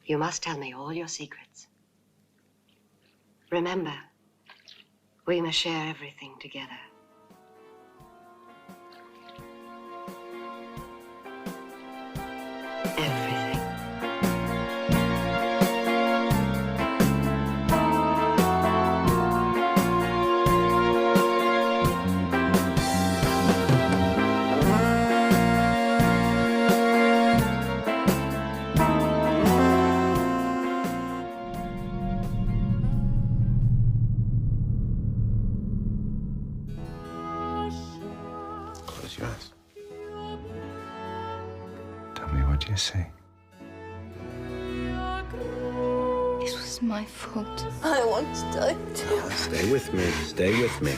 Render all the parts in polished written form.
You must tell me all your secrets. Remember, we must share everything together. Everything. Close your eyes. Tell me what you see. It was my fault. I want to die too. Stay with me. Stay with me.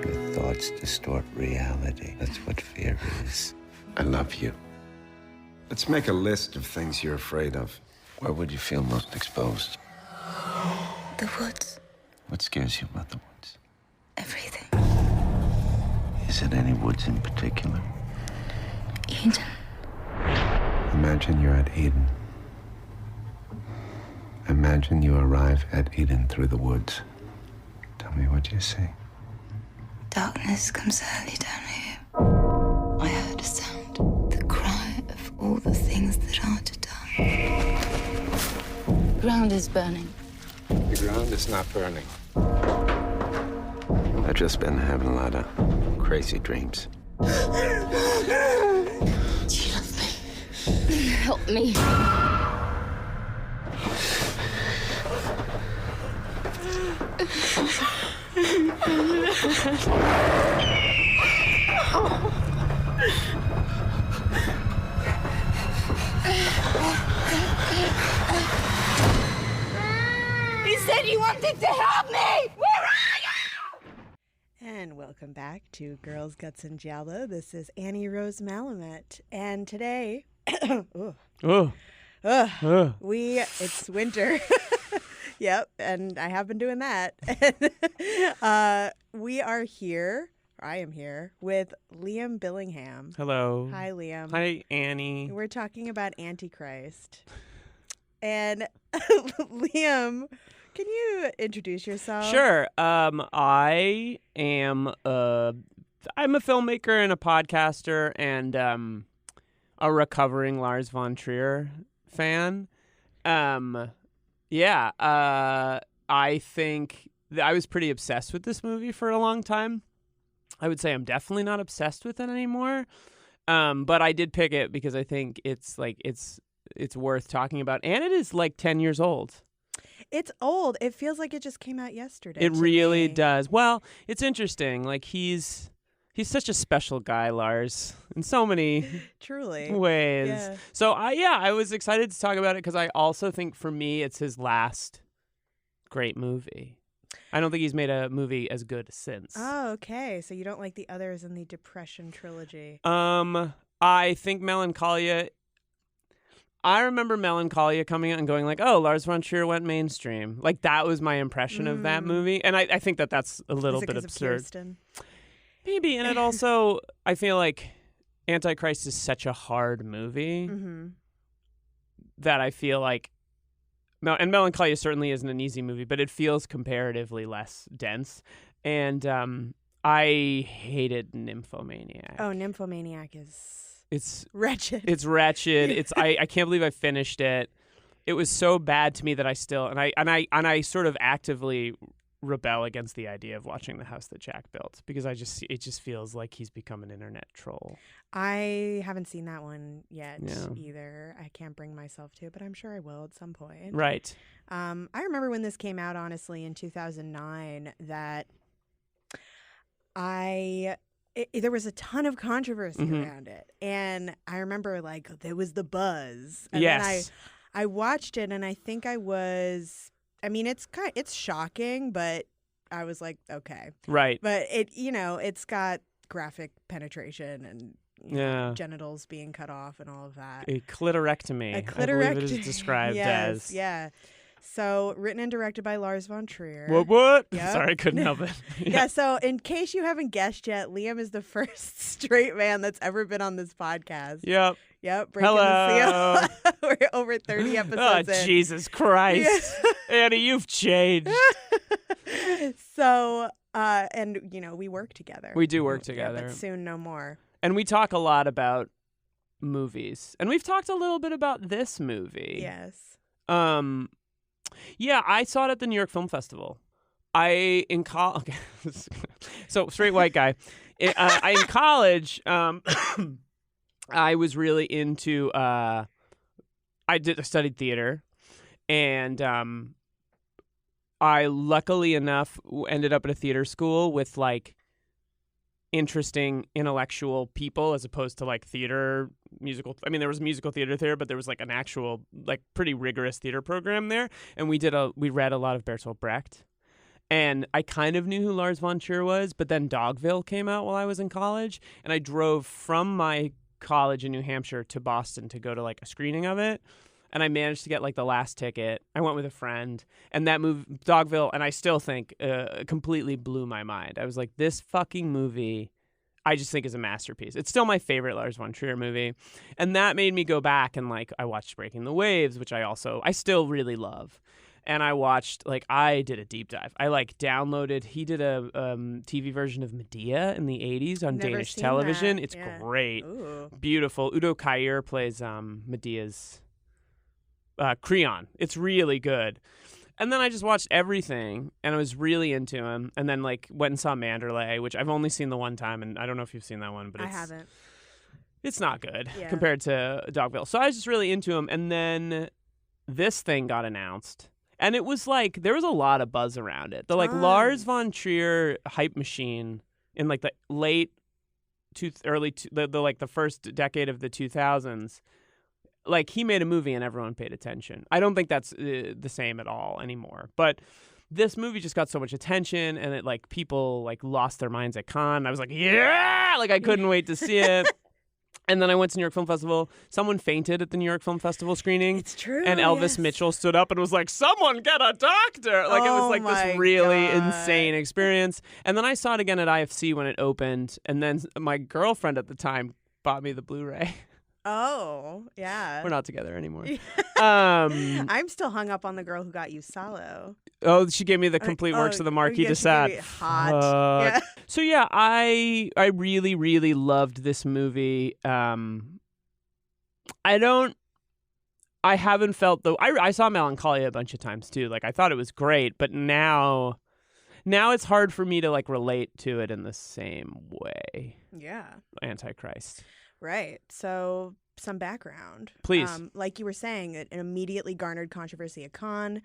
Your thoughts distort reality. That's what fear is. I love you. Let's make a list of things you're afraid of. Where would you feel most exposed? The woods. What scares you about the woods? Everything. Is it any woods in particular? Eden. Imagine you're at Eden. Imagine you arrive at Eden through the woods. Tell me what you see. Darkness comes early down here. I heard a sound. The cry of all the things that are to die. The ground is burning. The ground is not burning. I've just been having a lot of crazy dreams. Do you love me? Help me. He said you wanted to help me! Where are you? And welcome back to Girls, Guts, and Giallo. This is Annie Rose Malamet. And today, it's winter. Yep, and I have been doing that. We are here, or I am here, with Liam Billingham. Hello. Hi, Liam. Hi, Annie. We're talking about Antichrist. And Liam, can you introduce yourself? Sure. I'm a filmmaker and a podcaster and a recovering Lars Von Trier fan. I think I was pretty obsessed with this movie for a long time. I would say I'm definitely not obsessed with it anymore. But I did pick it because I think it's worth talking about. And it is like 10 years old. It's old. It feels like it just came out yesterday. It really does. Well, it's interesting. Like he's such a special guy, Lars, in so many truly ways. Yeah. So I was excited to talk about it because I also think for me it's his last great movie. I don't think he's made a movie as good since. Oh, okay. So you don't like the others in the Depression trilogy? I think Melancholia. I remember Melancholia coming out and going like, "Oh, Lars von Trier went mainstream." Like that was my impression of that movie, and I think that's a little bit absurd. Maybe, and it also I feel like Antichrist is such a hard movie that I feel like, and Melancholia certainly isn't an easy movie, but it feels comparatively less dense. And I hated Nymphomaniac. Oh, Nymphomaniac is. It's wretched. It's wretched. I can't believe I finished it. It was so bad to me that I still and I sort of actively rebel against the idea of watching The House That Jack Built because it just feels like he's become an internet troll. I haven't seen that one yet either. I can't bring myself to, but I'm sure I will at some point. Right. I remember when this came out, honestly, in 2009, that there was a ton of controversy around it. And I remember, like, there was the buzz. And then I watched it, and I think it's shocking, but I was like, okay. Right. But it's got graphic penetration and genitals being cut off and all of that. A clitorectomy. I believe it is described as. Yeah. So, written and directed by Lars Von Trier. What? Yep. Sorry, I couldn't help it. Yeah, so in case you haven't guessed yet, Liam is the first straight man that's ever been on this podcast. Yep. Breaking Hello. the seal. We're over 30 episodes in. Jesus Christ. Annie, you've changed. So, and, we work together. We do work together. But soon no more. And we talk a lot about movies. And we've talked a little bit about this movie. Yes. Yeah, I saw it at the New York Film Festival. In college, so straight white guy. In college, I was really into. I studied theater, and I luckily enough ended up at a theater school with like interesting intellectual people as opposed to like theater musical. I mean, there was musical theater there, but there was like an actual like pretty rigorous theater program there. And we read a lot of Bertolt Brecht. And I kind of knew who Lars Von Trier was, but then Dogville came out while I was in college. And I drove from my college in New Hampshire to Boston to go to like a screening of it. And I managed to get like the last ticket. I went with a friend, and that movie, Dogville, and I still think completely blew my mind. I was like, this fucking movie, I just think is a masterpiece. It's still my favorite Lars Von Trier movie. And that made me go back and like, I watched Breaking the Waves, which I still really love. And I watched, like, I did a deep dive. I like downloaded, he did a TV version of Medea in the 80s on Never Danish seen television. that. It's Yeah. great. Ooh. Beautiful. Udo Kier plays Medea's Creon. It's really good. And then I just watched everything, and I was really into him. And then like went and saw Manderley, which I've only seen the one time, and I don't know if you've seen that one, but I haven't. It's not good Yeah. compared to Dogville. So I was just really into him. And then this thing got announced, and it was like there was a lot of buzz around it. The like Lars Von Trier hype machine in like the the first decade of the 2000s. Like, he made a movie and everyone paid attention. I don't think that's the same at all anymore. But this movie just got so much attention, and it like people like lost their minds at Cannes. I was like, yeah! Like, I couldn't wait to see it. And then I went to New York Film Festival. Someone fainted at the New York Film Festival screening. It's true. And Elvis yes. Mitchell stood up and was like, someone get a doctor! Like, it was like this really insane experience. And then I saw it again at IFC when it opened. And then my girlfriend at the time bought me the Blu-ray. Oh, yeah. We're not together anymore. I'm still hung up on the girl who got you Salo. Oh, she gave me the complete works of the Marquis de Sade. Hot. Yeah. So yeah, I really, really loved this movie. I haven't felt though. I saw Melancholia a bunch of times too. Like, I thought it was great, but now it's hard for me to like relate to it in the same way. Yeah. Antichrist. Right. So some background. Please. Like you were saying, it immediately garnered controversy at Cannes.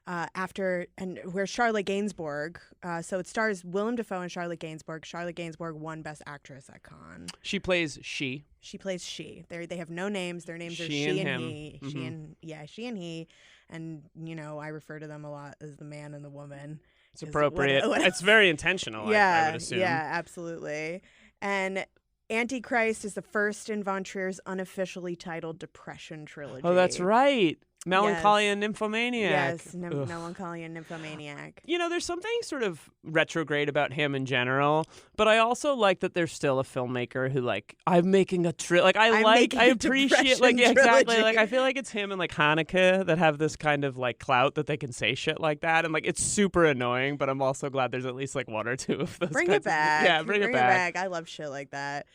Where Charlotte Gainsbourg, so it stars Willem Dafoe and Charlotte Gainsbourg. Charlotte Gainsbourg won Best Actress at Cannes. She plays she. She plays she. They have no names. Their names are She she and and him. he. Mhm. She and he. And, I refer to them a lot as the man and the woman. It's appropriate. It's very intentional, I would assume. Yeah, absolutely. And Antichrist is the first in Von Trier's unofficially titled Depression trilogy. Oh, that's right. Melancholia Yes. and Nymphomaniac. Yes, Melancholia and Nymphomaniac. There's something sort of retrograde about him in general, but I also like that there's still a filmmaker who like, I'm making a like I appreciate like exactly like I feel like it's him and like Hanukkah that have this kind of like clout that they can say shit like that, and like it's super annoying, but I'm also glad there's at least like one or two of those. Bring it back. Yeah, bring it back. I love shit like that.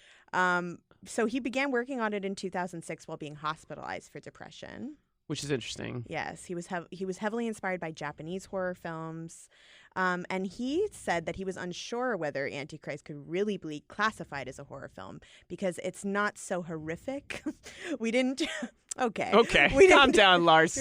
So he began working on it in 2006 while being hospitalized for depression. Which is interesting. Yes, he was heavily inspired by Japanese horror films, and he said that he was unsure whether Antichrist could really be classified as a horror film because it's not so horrific. We didn't. Okay. Calm down, Lars.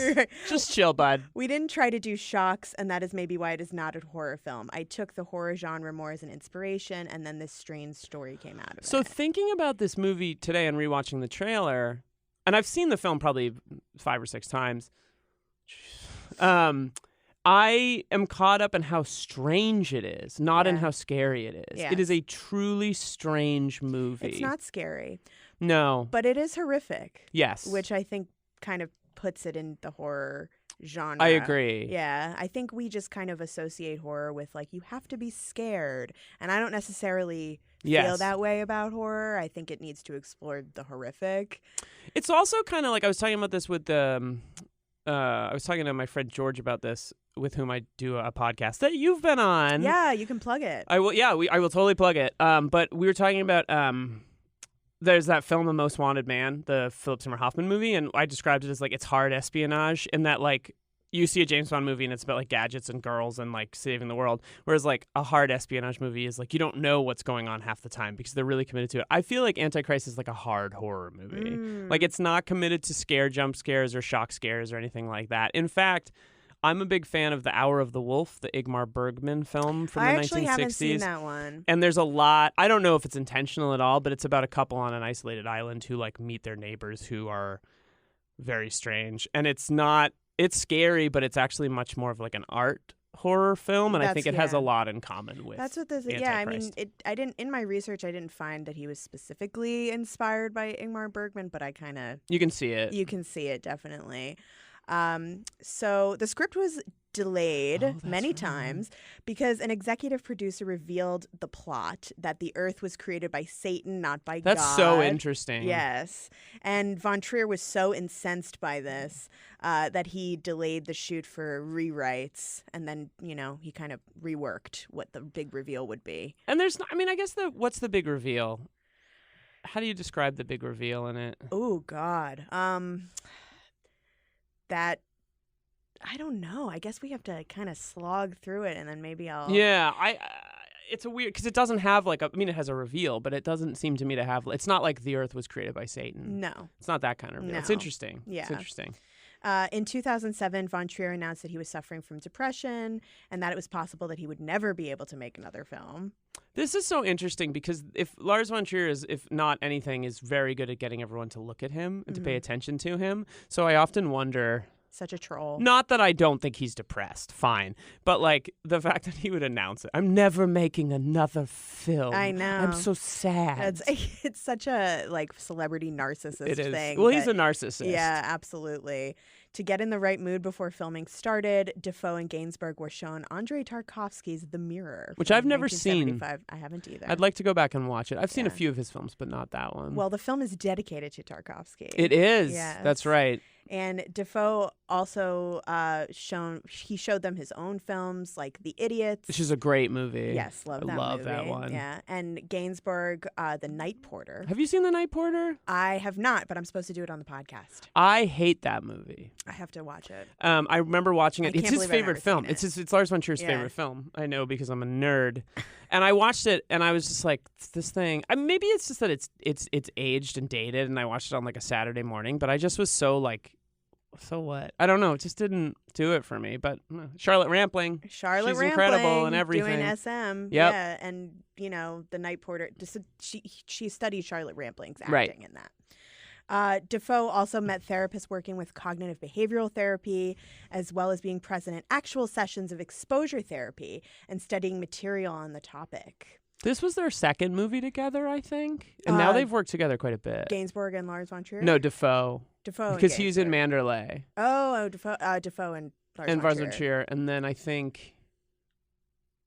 Just chill, bud. We didn't try to do shocks, and that is maybe why it is not a horror film. I took the horror genre more as an inspiration, and then this strange story came out of it. So thinking about this movie today and rewatching the trailer. And I've seen the film probably 5 or 6 times. I am caught up in how strange it is, not in how scary it is. Yes. It is a truly strange movie. It's not scary. No. But it is horrific. Yes. Which I think kind of puts it in the horror genre. I agree. Yeah, I think we just kind of associate horror with like you have to be scared, and I don't necessarily feel that way about horror. I think it needs to explore the horrific. It's also kind of like I was talking about this with I was talking to my friend George about this, with whom I do a podcast that you've been on. Yeah, you can plug it. I will. Yeah, I will totally plug it. But we were talking about there's that film, The Most Wanted Man, the Philip Seymour Hoffman movie, and I described it as like it's hard espionage in that like you see a James Bond movie and it's about like gadgets and girls and like saving the world, whereas like a hard espionage movie is like you don't know what's going on half the time because they're really committed to it. I feel like Antichrist is like a hard horror movie. Like it's not committed to jump scares or shock scares or anything like that. In fact, I'm a big fan of The Hour of the Wolf, the Ingmar Bergman film from the 1960s. I actually haven't seen that one. And there's a lot, I don't know if it's intentional at all, but it's about a couple on an isolated island who like meet their neighbors who are very strange. And it's scary, but it's actually much more of like an art horror film, and I think it has a lot in common with That's what this is. Antichrist. Yeah, I mean, in my research, I didn't find that he was specifically inspired by Ingmar Bergman, but you can see it. You can see it, definitely. So the script was delayed many times because an executive producer revealed the plot that the Earth was created by Satan, not by God. That's so interesting. Yes. And Von Trier was so incensed by this that he delayed the shoot for rewrites, and then, he kind of reworked what the big reveal would be. And I guess what's the big reveal? How do you describe the big reveal in it? Oh, God. That, I don't know. I guess we have to kind of slog through it, and then maybe I'll... Yeah, it's a weird... Because it doesn't have it has a reveal, but it doesn't seem to me to have... It's not like the Earth was created by Satan. No. It's not that kind of reveal. No. It's interesting. Yeah. It's interesting. In 2007, Von Trier announced that he was suffering from depression and that it was possible that he would never be able to make another film. This is so interesting because if Lars Von Trier if not anything, is very good at getting everyone to look at him and to pay attention to him. So I often wonder... Such a troll. Not that I don't think he's depressed, fine. But like the fact that he would announce it. I'm never making another film. I know. I'm so sad. It's such a celebrity narcissist thing. Well, he's a narcissist. Yeah, absolutely. To get in the right mood before filming started, Defoe and Gainsbourg were shown Andrei Tarkovsky's The Mirror, which I've never seen. I haven't either. I'd like to go back and watch it. I've seen a few of his films, but not that one. Well, the film is dedicated to Tarkovsky. It is. Yes. That's right. And Defoe also showed them his own films like The Idiots. Which is a great movie. Yes, love that one. Yeah, and Gainsbourg, The Night Porter. Have you seen The Night Porter? I have not, but I'm supposed to do it on the podcast. I hate that movie. I have to watch it. I remember watching it. It's his favorite film. It's Lars Von Trier's favorite film. I know because I'm a nerd. And I watched it and I was just like, this thing. Maybe it's just that it's aged and dated, and I watched it on like a Saturday morning. But I just was so like, so what? I don't know. It just didn't do it for me. But Charlotte Rampling. She's incredible in everything. Doing SM. Yep. Yeah, and The Night Porter. She studied Charlotte Rampling's acting in that. Defoe also met therapists working with cognitive behavioral therapy, as well as being present in actual sessions of exposure therapy and studying material on the topic. This was their second movie together, I think. And now they've worked together quite a bit. Gainsbourg and Lars Von Trier? No, Defoe. Because he was in Manderley. Defoe and Lars Von Trier. And then I think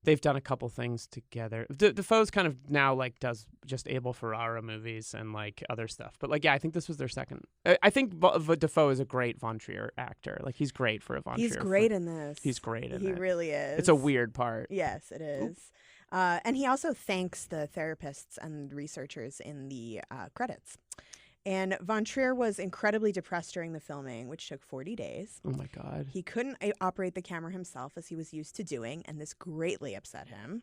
they've done a couple things together. Defoe's kind of now like does just Abel Ferrara movies and like other stuff. But like, yeah, I think this was their second. I think Defoe is a great Von Trier actor. Like he's great for a Von Trier. He's great in this. He's great in it. He really is. It's a weird part. Yes, it is. And he also thanks the therapists and researchers in the credits. And Von Trier was incredibly depressed during the filming, which took 40 days. Oh, my God. He couldn't operate the camera himself as he was used to doing, and this greatly upset him.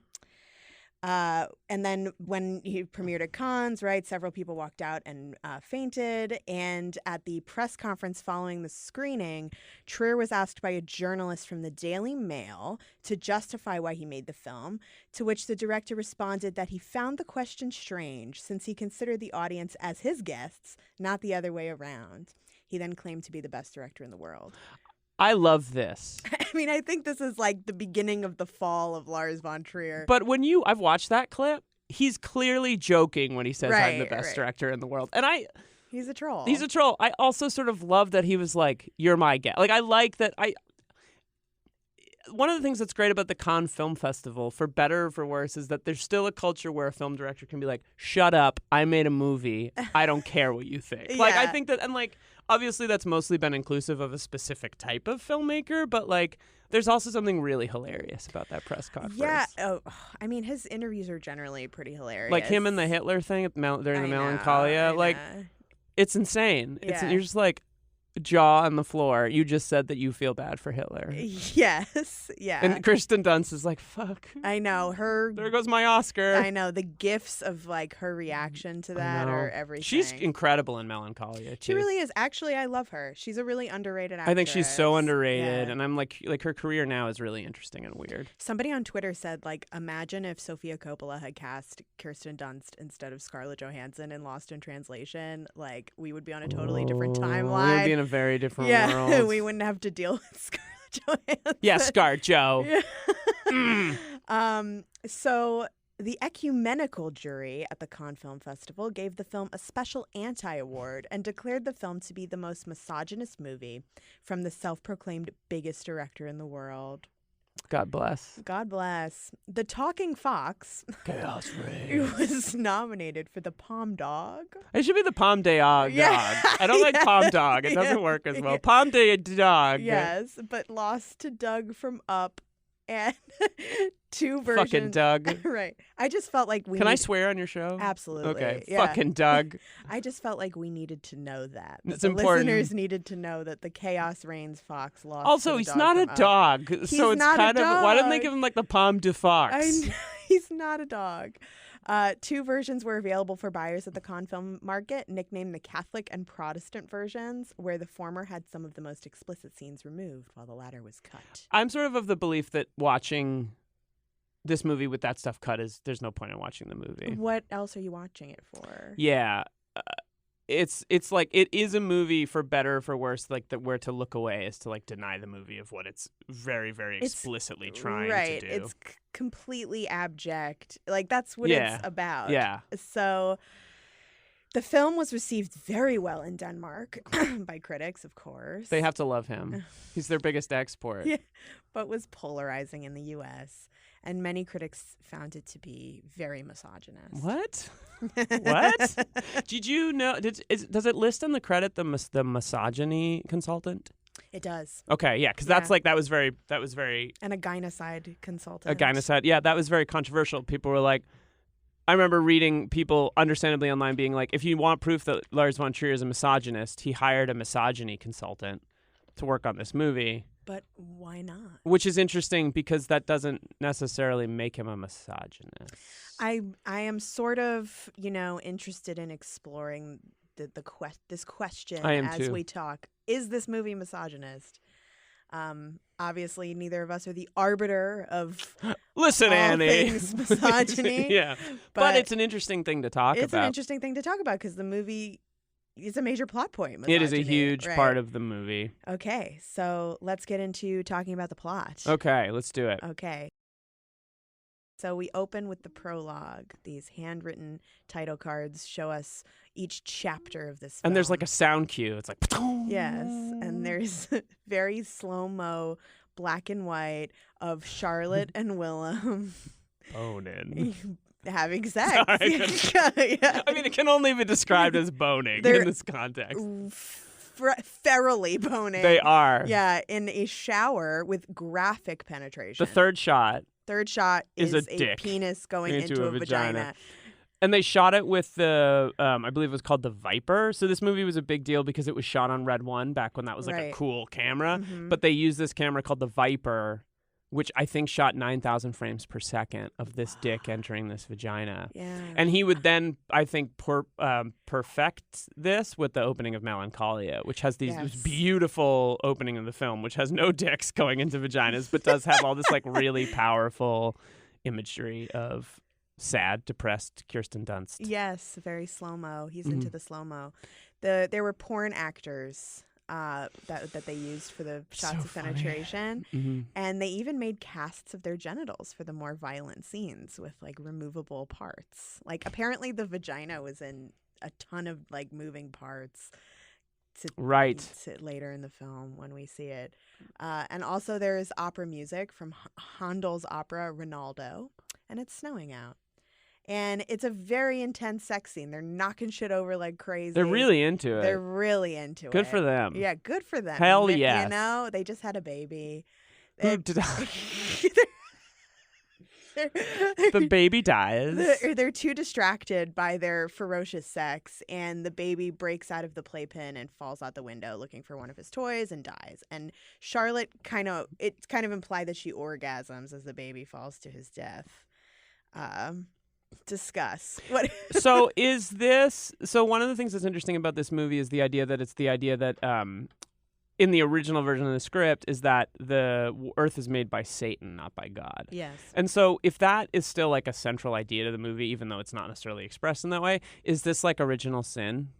And then when he premiered at Cannes, several people walked out and fainted. And at the press conference following the screening, Trier was asked by a journalist from the Daily Mail to justify why he made the film, to which the director responded that he found the question strange since he considered the audience as his guests, not the other way around. He then claimed to be the best director in the world. I love this. I mean, I think this is like the beginning of the fall of Lars Von Trier. But I've watched that clip, he's clearly joking when he says I'm the best director in the world. And He's a troll. He's a troll. I also sort of love that he was like, "You're my guest." Like, I like that. One of the things that's great about the Cannes Film Festival, for better or for worse, is that there's still a culture where a film director can be like, "Shut up! I made a movie. I don't care what you think." Like, I think that, and like, obviously, that's mostly been inclusive of a specific type of filmmaker, but like, there's also something really hilarious about that press conference. Yeah. Oh, I mean, his interviews are generally pretty hilarious. Like him and the Hitler thing during the Melancholia. Like, it's insane. Yeah. You're just like, jaw on the floor. You just said that you feel bad for Hitler. Yes. Yeah. And Kirsten Dunst is like, fuck. I know. There goes my Oscar. I know. The gifs of like her reaction to that are everything. She's incredible in Melancholia, too. She really is. Actually, I love her. She's a really underrated actress. I think she's so underrated. Yeah. And I'm like her career now is really interesting and weird. Somebody on Twitter said, like, imagine if Sofia Coppola had cast Kirsten Dunst instead of Scarlett Johansson in Lost in Translation. Like, we would be on a totally different timeline. We would be in a very different world. We wouldn't have to deal with Scarlett Johansson. Yeah, ScarJo. So the ecumenical jury at the Cannes Film Festival gave the film a special anti-award and declared the film to be the most misogynist movie from the self-proclaimed biggest director in the world. God bless. God bless. The Talking Fox Chaos Race was nominated for the Palm Dog. It should be the Palm Day Dog. I don't like Palm Dog. It doesn't work as well. Palm Day Dog. Yes, but lost to Doug from Up and two versions. Fucking Doug. Right. I just felt like Can I swear on your show? Absolutely. Okay. Yeah. Fucking Doug. I just felt like we needed to know that. It's the important. Listeners needed to know that the Chaos Reigns Fox lost. Also, to the he's dog not from a Up. dog. So it's not a kind of. Why didn't they dog. give him like the Palme de Fox? I know, he's not a dog. Two versions were available for buyers at the Cannes Film Market, nicknamed the Catholic and Protestant versions, where the former had some of the most explicit scenes removed while the latter was cut. I'm sort of the belief that watching this movie with that stuff cut there's no point in watching the movie. What else are you watching it for? Yeah. It's like it is a movie for better or for worse, like that where to look away is to like deny the movie of what it's very, very explicitly trying to do. It's completely abject. Like that's what it's about. Yeah. So the film was received very well in Denmark by critics, of course. They have to love him. He's their biggest export. Yeah, but was polarizing in the U.S. And many critics found it to be very misogynist. What? What? Did you know? Does it list in the credit the misogyny consultant? It does. Okay, yeah, because that's like that was very and a gynocide consultant. A gynocide, yeah, that was very controversial. People were like, I remember reading people, understandably online, being like, if you want proof that Lars Von Trier is a misogynist, he hired a misogyny consultant to work on this movie. But why not? Which is interesting because that doesn't necessarily make him a misogynist. I am sort of, interested in exploring this question as we talk. Is this movie misogynist? Obviously, neither of us are the arbiter of Listen, all Annie. things misogyny. Yeah, but it's an interesting thing to talk about. It's an interesting thing to talk about because the movie is a major plot point. Misogyny, it is a huge part of the movie. Okay, so let's get into talking about the plot. Okay, let's do it. Okay. So we open with the prologue. These handwritten title cards show us each chapter of this film. And there's like a sound cue. It's like... Yes, and there's very slow-mo black and white of Charlotte and Willem boning. Having sex. Sorry, yeah. I mean, it can only be described as boning in this context. Ferally boning. They are. Yeah, in a shower with graphic penetration. The third shot is a a penis going into a vagina. And they shot it with the, I believe it was called the Viper. So this movie was a big deal because it was shot on Red 1 back when that was like a cool camera. Mm-hmm. But they used this camera called the Viper, which I think shot 9,000 frames per second of this dick entering this vagina. Yeah. And he would then, I think, perfect this with the opening of Melancholia, which has this beautiful opening of the film, which has no dicks going into vaginas, but does have all this like really powerful imagery of sad, depressed Kirsten Dunst. Yes, very slow-mo. He's into the slow-mo. There were porn actors that they used for the shots of penetration. Mm-hmm. And they even made casts of their genitals for the more violent scenes with like removable parts. Like apparently the vagina was in a ton of like moving parts to later in the film when we see it. And also there's opera music from Handel's opera Rinaldo, and it's snowing out. And it's a very intense sex scene. They're knocking shit over like crazy. They're really into it. They're really into it. Good for them. Yeah, good for them. Hell yes. You know, they just had a baby. The baby dies. They're too distracted by their ferocious sex, and the baby breaks out of the playpen and falls out the window looking for one of his toys and dies. And Charlotte it's kind of implied that she orgasms as the baby falls to his death. Discuss. What? So one of the things that's interesting about this movie is the idea that in the original version of the script is that the earth is made by Satan, not by God. Yes. And so if that is still like a central idea to the movie, even though it's not necessarily expressed in that way, is this like original sin?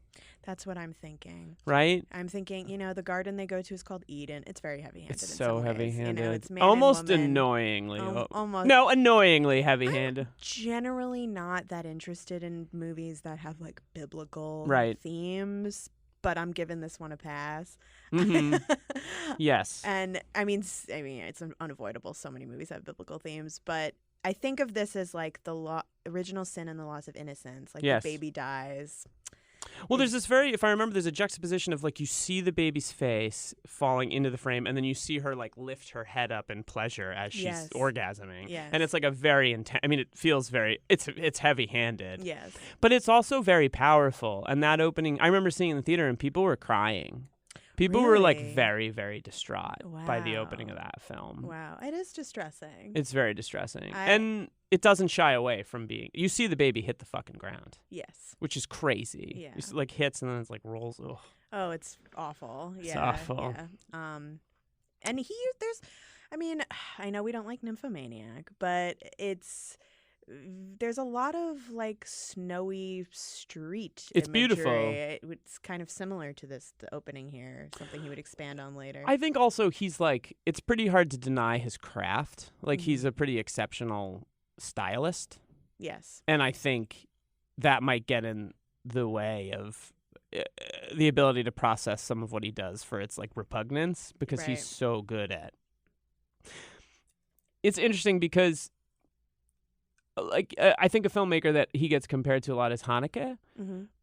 That's what I'm thinking. Right? I'm thinking, the garden they go to is called Eden. It's very heavy-handed. It's so heavy-handed. It's man almost and woman. Annoyingly. Almost. No, annoyingly heavy-handed. I'm generally not that interested in movies that have like biblical themes, but I'm giving this one a pass. Mm-hmm. Yes. And I mean, it's unavoidable. So many movies have biblical themes, but I think of this as like the original sin and the loss of innocence. Like the baby dies. Well, there's this if I remember, there's a juxtaposition of like you see the baby's face falling into the frame, and then you see her like lift her head up in pleasure as she's orgasming. Yes. And it's like a very intense. I mean, it feels it's heavy-handed. Yes. But it's also very powerful. And that opening, I remember seeing in the theater, and people were crying. People were like very, very distraught by the opening of that film. Wow, it is distressing. It's very distressing, and it doesn't shy away from being. You see the baby hit the fucking ground. Yes, which is crazy. Yeah, it's like hits and then it's like rolls. Ugh. Oh, it's awful. It's awful. Yeah. And I know we don't like Nymphomaniac, but there's a lot of like snowy street It's imagery. Beautiful. It's kind of similar to the opening here, something he would expand on later. I think also he's like, it's pretty hard to deny his craft. Like he's a pretty exceptional stylist. Yes. And I think that might get in the way of the ability to process some of what he does for its like repugnance, because he's so good at. It's interesting because like I think a filmmaker that he gets compared to a lot is Haneke,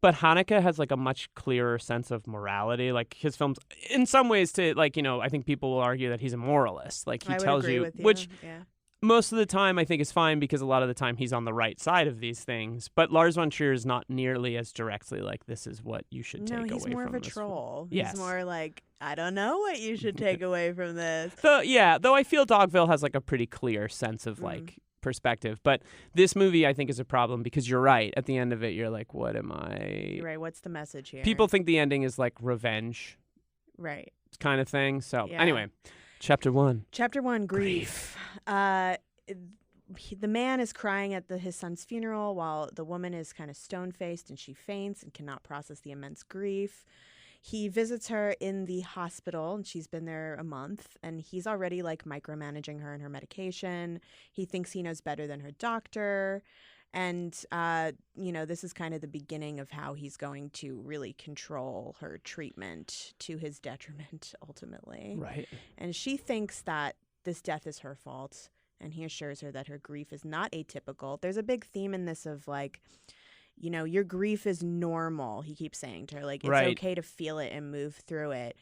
but Haneke has like a much clearer sense of morality. Like his films, in some ways, I think people will argue that he's a moralist. Like he tells you, which most of the time I think is fine, because a lot of the time he's on the right side of these things. But Lars von Trier is not nearly as directly like, this is what you should take away from this. No, he's more of a troll. Yes. He's more like, I don't know what you should take away from this. Though I feel Dogville has like a pretty clear sense of like perspective, but this movie I think is a problem, because you're right, at the end of it you're like, what am I? You're right, what's the message here? People think the ending is like revenge, right, kind of thing. So anyway, chapter one, grief. The man is crying at his son's funeral, while the woman is kind of stone-faced and she faints and cannot process the immense grief. He visits her in the hospital, and she's been there a month, and he's already like micromanaging her and her medication. He thinks he knows better than her doctor. And, this is kind of the beginning of how he's going to really control her treatment to his detriment, ultimately. Right. And she thinks that this death is her fault, and he assures her that her grief is not atypical. There's a big theme in this of like, your grief is normal, he keeps saying to her. Like, it's okay to feel it and move through it.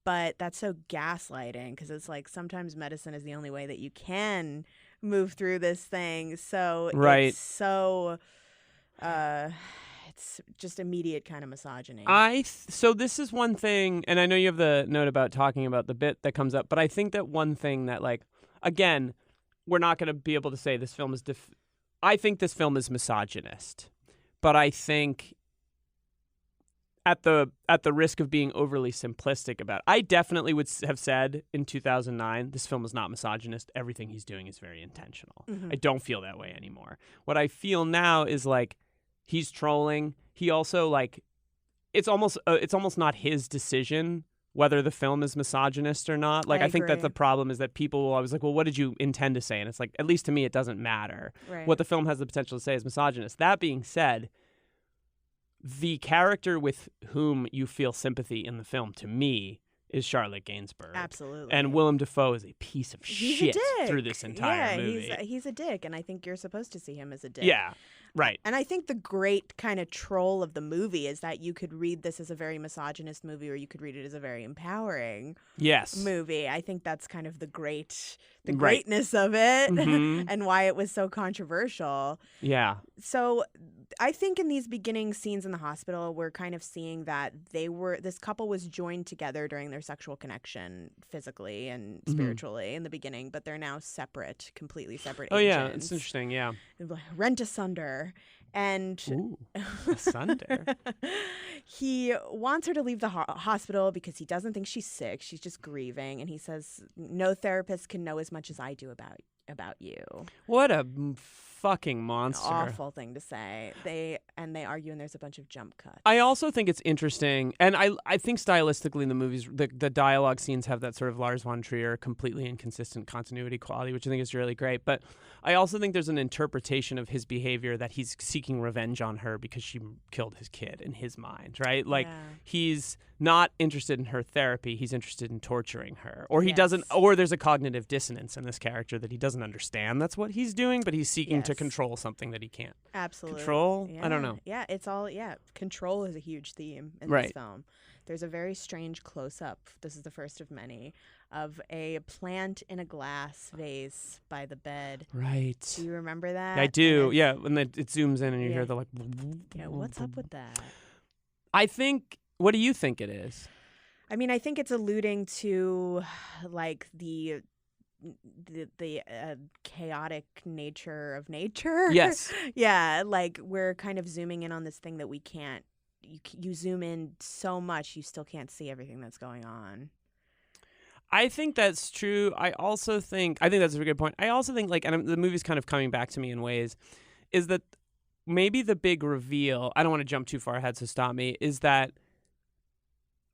But that's so gaslighting, because it's like sometimes medicine is the only way that you can move through this thing. So it's so it's just immediate kind of misogyny. So this is one thing, and I know you have the note about talking about the bit that comes up, but I think that one thing that, like, again, we're not going to be able to say this film is I think this film is misogynist. But I think, at the risk of being overly simplistic about it, I definitely would have said in 2009, this film is not misogynist. Everything he's doing is very intentional. I don't feel that way anymore. What I feel now is like he's trolling. He also like it's almost not his decision whether the film is misogynist or not. Like I think that the problem is that people will always like, well, what did you intend to say? And it's like, at least to me, it doesn't matter. Right. What the film has the potential to say is misogynist. That being said, the character with whom you feel sympathy in the film, to me, is Charlotte Gainsbourg. Absolutely. And Willem Dafoe is a piece of He's shit a dick. through this entire movie. He's a dick, and I think you're supposed to see him as a dick. Yeah, right. And I think the great kind of troll of the movie is that you could read this as a very misogynist movie, or you could read it as a very empowering movie. I think that's kind of the greatness of it, and why it was so controversial. Yeah. So I think in these beginning scenes in the hospital, we're kind of seeing that this couple was joined together during their sexual connection physically and spiritually in the beginning, but they're now separate, completely separate agents. Yeah, it's interesting, yeah. Rent asunder. And Ooh, asunder. He wants her to leave the hospital because he doesn't think she's sick. She's just grieving. And he says, no therapist can know as much as I do about you. What a fucking monster. An awful thing to say. They argue, and there's a bunch of jump cuts. I also think it's interesting, and I think stylistically in the movies, the dialogue scenes have that sort of Lars Von Trier completely inconsistent continuity quality, which I think is really great. But I also think there's an interpretation of his behavior that he's seeking revenge on her because she killed his kid in his mind, right? Like he's not interested in her therapy, he's interested in torturing her. Or he doesn't, or there's a cognitive dissonance in this character that he doesn't understand that's what he's doing, but he's seeking to control something that he can't. Absolutely. Control? Yeah. I don't know. Yeah, it's all, control is a huge theme in this film. There's a very strange close-up, this is the first of many, of a plant in a glass vase by the bed. Right. Do you remember that? I do, yeah. When it zooms in and you hear the like... Yeah, what's up with that? I think... What do you think it is? I mean, I think it's alluding to, like, the chaotic nature of nature. Yes. Yeah, like we're kind of zooming in on this thing that we can't. You zoom in so much, you still can't see everything that's going on. I think that's true. I think that's a good point. I also think, like, and the movie's kind of coming back to me in ways, is that maybe the big reveal, I don't want to jump too far ahead, so stop me, is that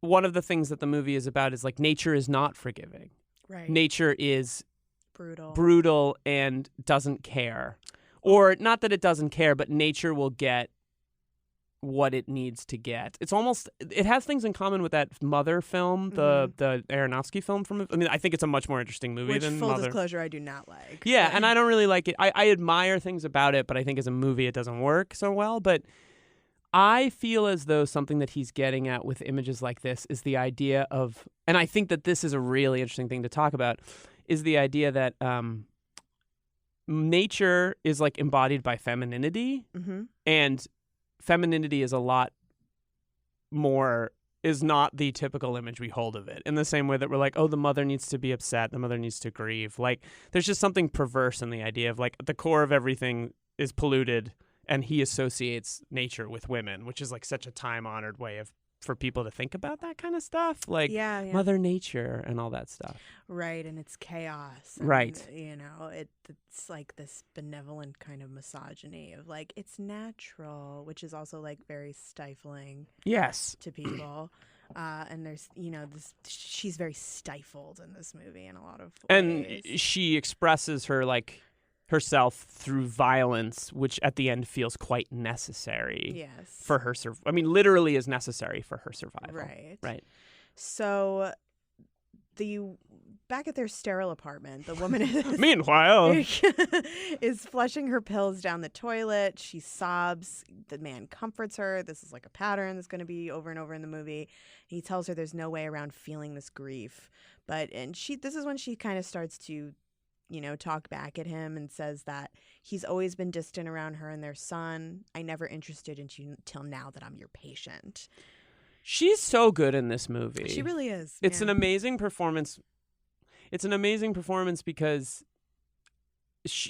one of the things that the movie is about is, like, nature is not forgiving. Right. Nature is brutal and doesn't care. Or not that it doesn't care, but nature will get what it needs to get. It's almost, it has things in common with that Mother film, the Aronofsky film from, I mean, I think it's a much more interesting movie than full Mother. Disclosure, I do not like. Yeah, and I don't really like it. I admire things about it, but I think as a movie it doesn't work so well. But I feel as though something that he's getting at with images like this is the idea of, and I think that this is a really interesting thing to talk about, is the idea that nature is, like, embodied by femininity, and femininity is a lot more, is not the typical image we hold of it, in the same way that we're like, oh, the mother needs to be upset, the mother needs to grieve. Like, there's just something perverse in the idea of, like, the core of everything is polluted, and he associates nature with women, which is, like, such a time-honored way for people to think about that kind of stuff, like Mother Nature and all that stuff. Right, and it's chaos. And, right. You know, it's like this benevolent kind of misogyny of, like, it's natural, which is also, like, very stifling. Yes. To people. And there's, she's very stifled in this movie in a lot of ways. And she expresses her, like, herself through violence, which at the end feels quite necessary for her literally is necessary for her survival. Right. So back at their sterile apartment, the woman is meanwhile is flushing her pills down the toilet. She sobs. The man comforts her. This is like a pattern that's going to be over and over in the movie. He tells her there's no way around feeling this grief. This is when she kind of starts to talk back at him and says that he's always been distant around her and their son. I never interested in you till now that I'm your patient. She's so good in this movie. She really is. It's an amazing performance. It's an amazing performance because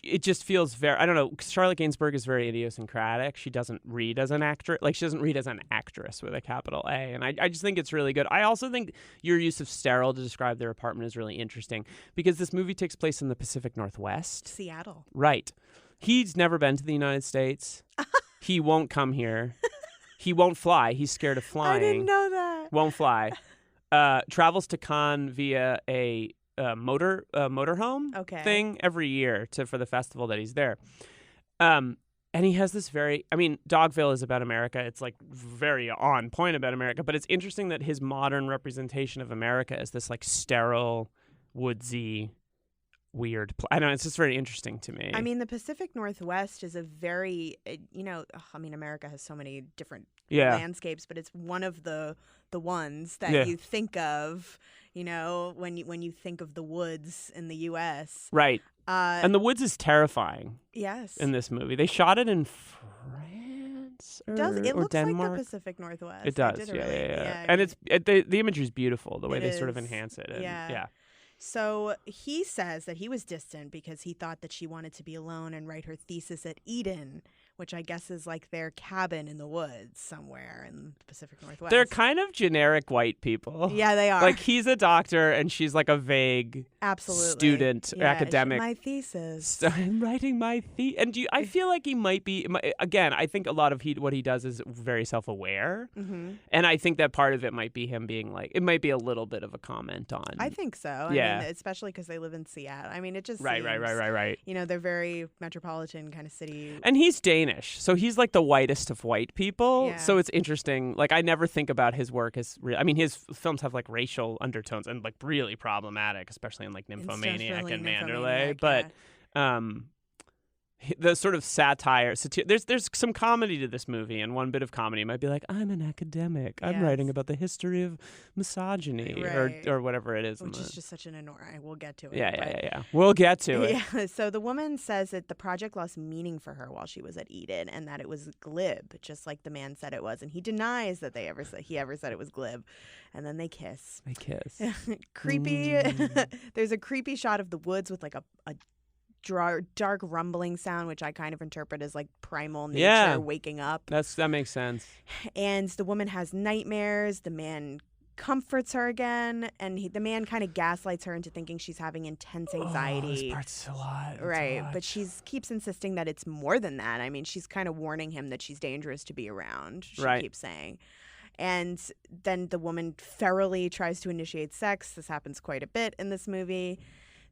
it just feels very, I don't know, Charlotte Gainsbourg is very idiosyncratic. She doesn't read as an actress. Like, she doesn't read as an actress with a capital A. And I just think it's really good. I also think your use of sterile to describe their apartment is really interesting because this movie takes place in the Pacific Northwest. Seattle. Right. He's never been to the United States. He won't come here. He won't fly. He's scared of flying. I didn't know that. Won't fly. Travels to Cannes via a motorhome thing every year for the festival that he's there. And he has this Dogville is about America. It's like very on point about America, but it's interesting that his modern representation of America is this like sterile, woodsy, weird. I don't know. It's just very interesting to me. I mean, the Pacific Northwest is a very, America has so many different Yeah. landscapes, but it's one of the ones that you think of, when you think of the woods in the U.S. Right. And the woods is terrifying. Yes. In this movie, they shot it in France or It looks Denmark. like the Pacific Northwest. It does. Yeah. And the imagery is beautiful. The way they sort of enhance it. And, yeah. So he says that he was distant because he thought that she wanted to be alone and write her thesis at Eden, which I guess is like their cabin in the woods somewhere in the Pacific Northwest. They're kind of generic white people. Yeah, they are. Like he's a doctor and she's like a vague student, academic. My thesis. I'm writing my thesis. And I feel like he might be, again, I think a lot of what he does is very self-aware. Mm-hmm. And I think that part of it might be him being like, it might be a little bit of a comment on. I think so. Yeah. I mean, especially because they live in Seattle. I mean, it just Right. seems, they're very metropolitan kind of city. And he's Danish, so he's like the whitest of white people. Yeah. So it's interesting. Like I never think about his work as his films have like racial undertones and like really problematic, especially in like Nymphomaniac and Manderley. But the sort of satire, there's some comedy to this movie, and one bit of comedy might be like, I'm an academic. I'm writing about the history of misogyny or whatever it is. Which is just such an enormous, we'll get to it. Yeah. We'll get to it. Yeah. So the woman says that the project lost meaning for her while she was at Eden and that it was glib, just like the man said it was. And he denies that he ever said it was glib. And then they kiss. Creepy. There's a creepy shot of the woods with like a dark rumbling sound, which I kind of interpret as like primal nature waking up. That makes sense. And the woman has nightmares. The man comforts her again, and the man kind of gaslights her into thinking she's having intense anxiety. This part's a lot. Right, but she keeps insisting that it's more than that. I mean, she's kind of warning him that she's dangerous to be around. She keeps saying. And then the woman ferally tries to initiate sex. This happens quite a bit in this movie.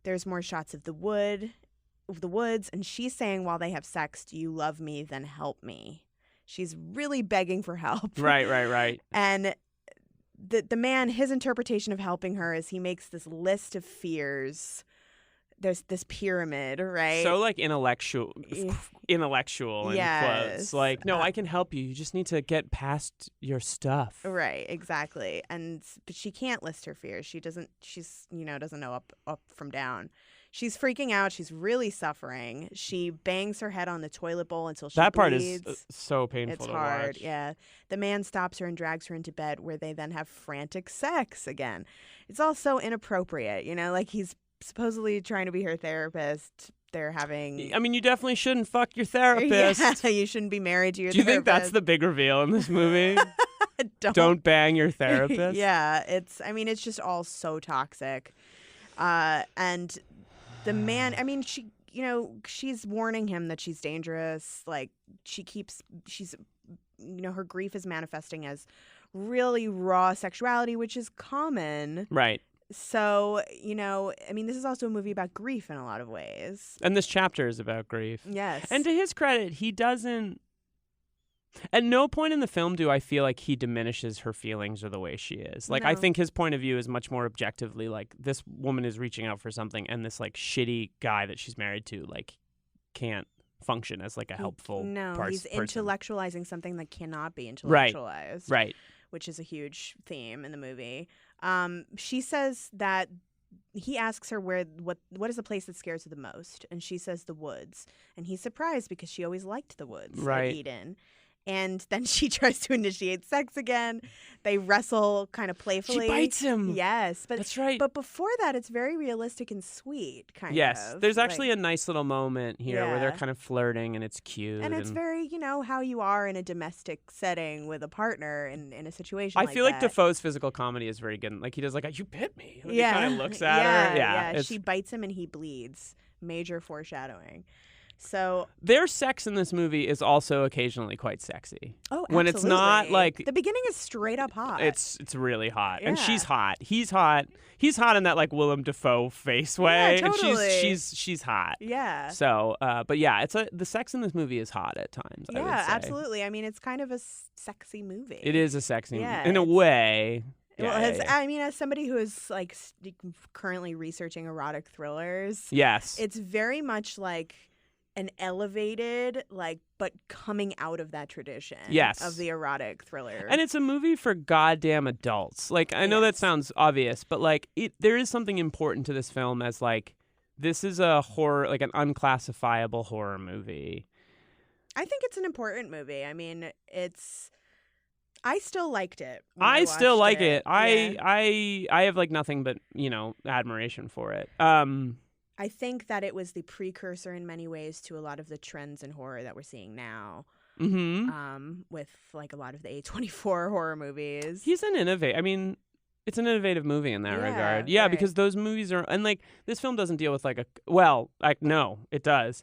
There's more shots of the woods, and she's saying while they have sex, do you love me, then help me. She's really begging for help. Right. And the man, his interpretation of helping her is he makes this list of fears. There's this pyramid, right? So like intellectual in quotes. Like, no, I can help you. You just need to get past your stuff. Right, exactly. But she can't list her fears. She doesn't know up from down. She's freaking out. She's really suffering. She bangs her head on the toilet bowl until she bleeds. That part is so painful to hard, watch. yeah. The man stops her and drags her into bed where they then have frantic sex again. It's all so inappropriate, like he's supposedly trying to be her therapist. They're having... I mean, you definitely shouldn't fuck your therapist. Yeah, you shouldn't be married to your therapist. Do you think therapist. that's the big reveal in this movie? Don't bang your therapist? Yeah, it's just all so toxic. And the man, she's warning him that she's dangerous. Like her grief is manifesting as really raw sexuality, which is common. Right. So, this is also a movie about grief in a lot of ways. And this chapter is about grief. Yes. And to his credit, he doesn't... At no point in the film do I feel like he diminishes her feelings or the way she is. Like, No. I think his point of view is much more objectively, like, this woman is reaching out for something, and this, like, shitty guy that she's married to, like, can't function as, like, a helpful he's person. intellectualizing something that cannot be intellectualized. Right. Which is a huge theme in the movie. She says that he asks her what is the place that scares her the most, and she says the woods, and he's surprised because she always liked the woods at Eden. And then she tries to initiate sex again. They wrestle kind of playfully. She bites him. Yes, but that's right. But before that, it's very realistic and sweet, kind of. Yes, there's actually a nice little moment here where they're kind of flirting, and it's cute. And it's very, how you are in a domestic setting with a partner in a situation. I feel like Defoe's physical comedy is very good. Like he does, like, you bit me. Like, he kind of looks at her. Yeah. She bites him and he bleeds. Major foreshadowing. So their sex in this movie is also occasionally quite sexy. Oh, absolutely. When it's not like the beginning is straight up hot. It's really hot, and Yeah. she's hot. He's hot. He's hot in that like Willem Dafoe face way, Yeah, totally. and she's hot. Yeah. So, but yeah, the sex in this movie is hot at times. I would Yeah, say. absolutely. I mean, it's kind of a sexy movie. It is a sexy Yeah, movie in a way. Well, Yeah, I mean, as somebody who is like currently researching erotic thrillers, yes. it's very much like an elevated, like, but coming out of that tradition. Yes. Of the erotic thriller. And it's a movie for goddamn adults. Like, I know that sounds obvious, but like, there is something important to this film as like, this is a horror, like an unclassifiable horror movie. I think it's an important movie. I mean, I still liked it. I still like it. Yeah. I have like nothing but, admiration for it. I think that it was the precursor in many ways to a lot of the trends in horror that we're seeing now. Mm-hmm. With like a lot of the A24 horror movies. He's an innovator. I mean, it's an innovative movie in that regard. Yeah, right. because those movies are, and like this film doesn't deal with no, it does.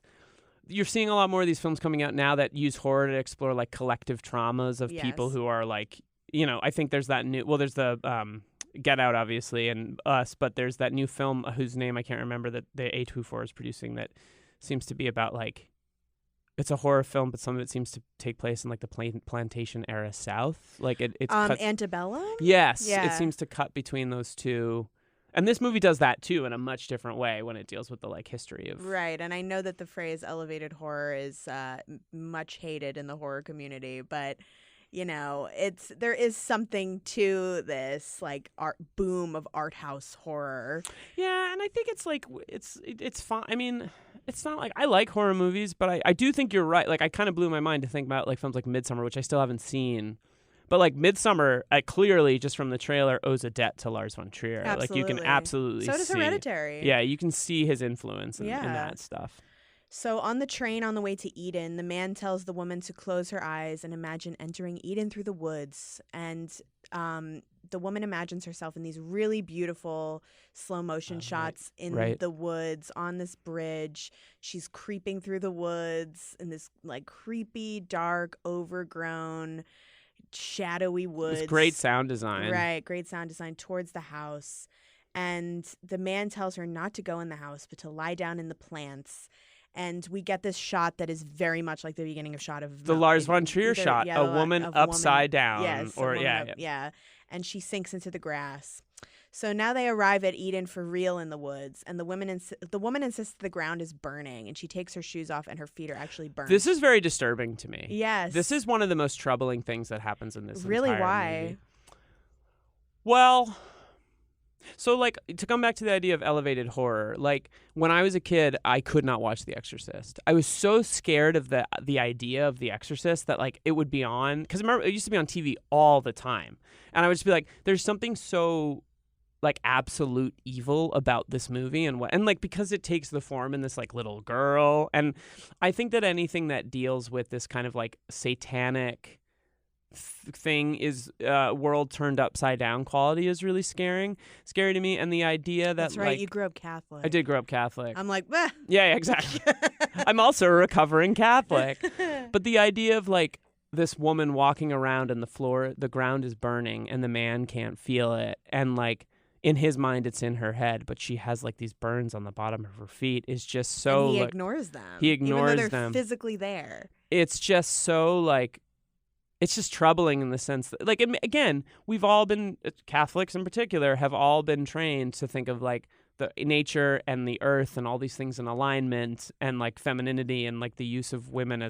You're seeing a lot more of these films coming out now that use horror to explore like collective traumas of people who are like, I think there's that there's the Get Out, obviously, and Us, but there's that new film whose name I can't remember that the A24 is producing that seems to be about like, it's a horror film, but some of it seems to take place in like the plantation era South. Like it's Antebellum? Yes, Yeah. it seems to cut between those two. And this movie does that too in a much different way when it deals with the like history of Right, and I know that the phrase elevated horror is much hated in the horror community, but there is something to this like art boom of art house horror. Yeah, and I think it's like it's fine. I mean, it's not like I like horror movies, but I do think you're right. Like I kind of blew my mind to think about like films like Midsommar, which I still haven't seen. But like Midsommar, clearly just from the trailer owes a debt to Lars Von Trier. Absolutely. Like you can absolutely So does see. Hereditary. Yeah, you can see his influence in Yeah. that stuff. So on the train on the way to Eden, the man tells the woman to close her eyes and imagine entering Eden through the woods. And the woman imagines herself in these really beautiful slow motion shots in the woods on this bridge. She's creeping through the woods in this like creepy, dark, overgrown, shadowy woods. It's great sound design. Right, great sound design towards the house. And the man tells her not to go in the house, but to lie down in the plants. And we get this shot that is very much like the beginning of shot of the Lars Von Trier shot, a woman upside down. Yes, or yeah. And she sinks into the grass. So now they arrive at Eden for real in the woods, and the woman insists the ground is burning, and she takes her shoes off, and her feet are actually burned. This is very disturbing to me. Yes. This is one of the most troubling things that happens in this Really, entire why? movie. Well, so like to come back to the idea of elevated horror, like when I was a kid, I could not watch The Exorcist. I was so scared of the idea of The Exorcist that like it would be on, because remember it used to be on TV all the time, and I would just be like, there's something so like absolute evil about this movie and like because it takes the form in this like little girl, and I think that anything that deals with this kind of like satanic thing is world turned upside down quality is really scary to me. And the idea that that's right, like, you grew up Catholic. I did grow up Catholic. I'm like, bah. Yeah, exactly. I'm also a recovering Catholic, but the idea of like this woman walking around and the ground is burning and the man can't feel it, and like in his mind it's in her head, but she has like these burns on the bottom of her feet, is just so and he ignores them. He ignores even though they're them physically there. It's just so like, it's just troubling in the sense that, like, again, we've all been, Catholics in particular, have all been trained to think of like the nature and the earth and all these things in alignment, and like femininity and like the use of women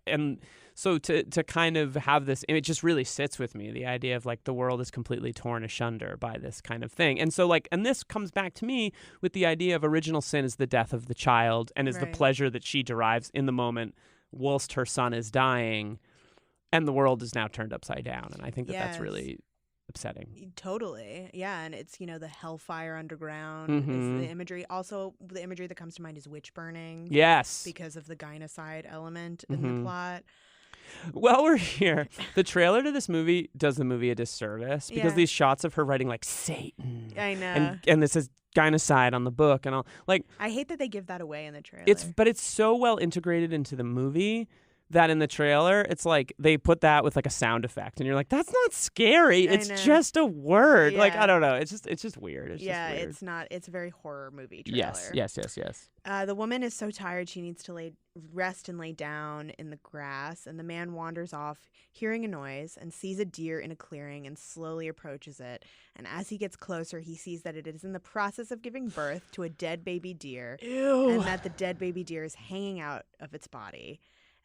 and so to kind of have this, it just really sits with me, the idea of like the world is completely torn asunder by this kind of thing. And so like, and this comes back to me with the idea of original sin is the death of the child, and is the pleasure that she derives in the moment whilst her son is dying. And the world is now turned upside down. And I think that's really upsetting. Totally. Yeah. And it's, the hellfire underground is the imagery. Also, the imagery that comes to mind is witch burning. Yes. Because of the gynocide element in the plot. While we're here, the trailer to this movie does the movie a disservice because these shots of her writing like Satan. I know. And this is gynocide on the book and all. Like, I hate that they give that away in the trailer. but it's so well integrated into the movie that in the trailer, it's like they put that with like a sound effect, and you're like, that's not scary. It's just a word. Yeah. Like, I don't know. It's just weird. It's just weird. It's not. It's a very horror movie trailer. Yes. The woman is so tired she needs to rest and lay down in the grass, and the man wanders off, hearing a noise, and sees a deer in a clearing and slowly approaches it. And as he gets closer, he sees that it is in the process of giving birth to a dead baby deer. Ew. And that the dead baby deer is hanging out of its body.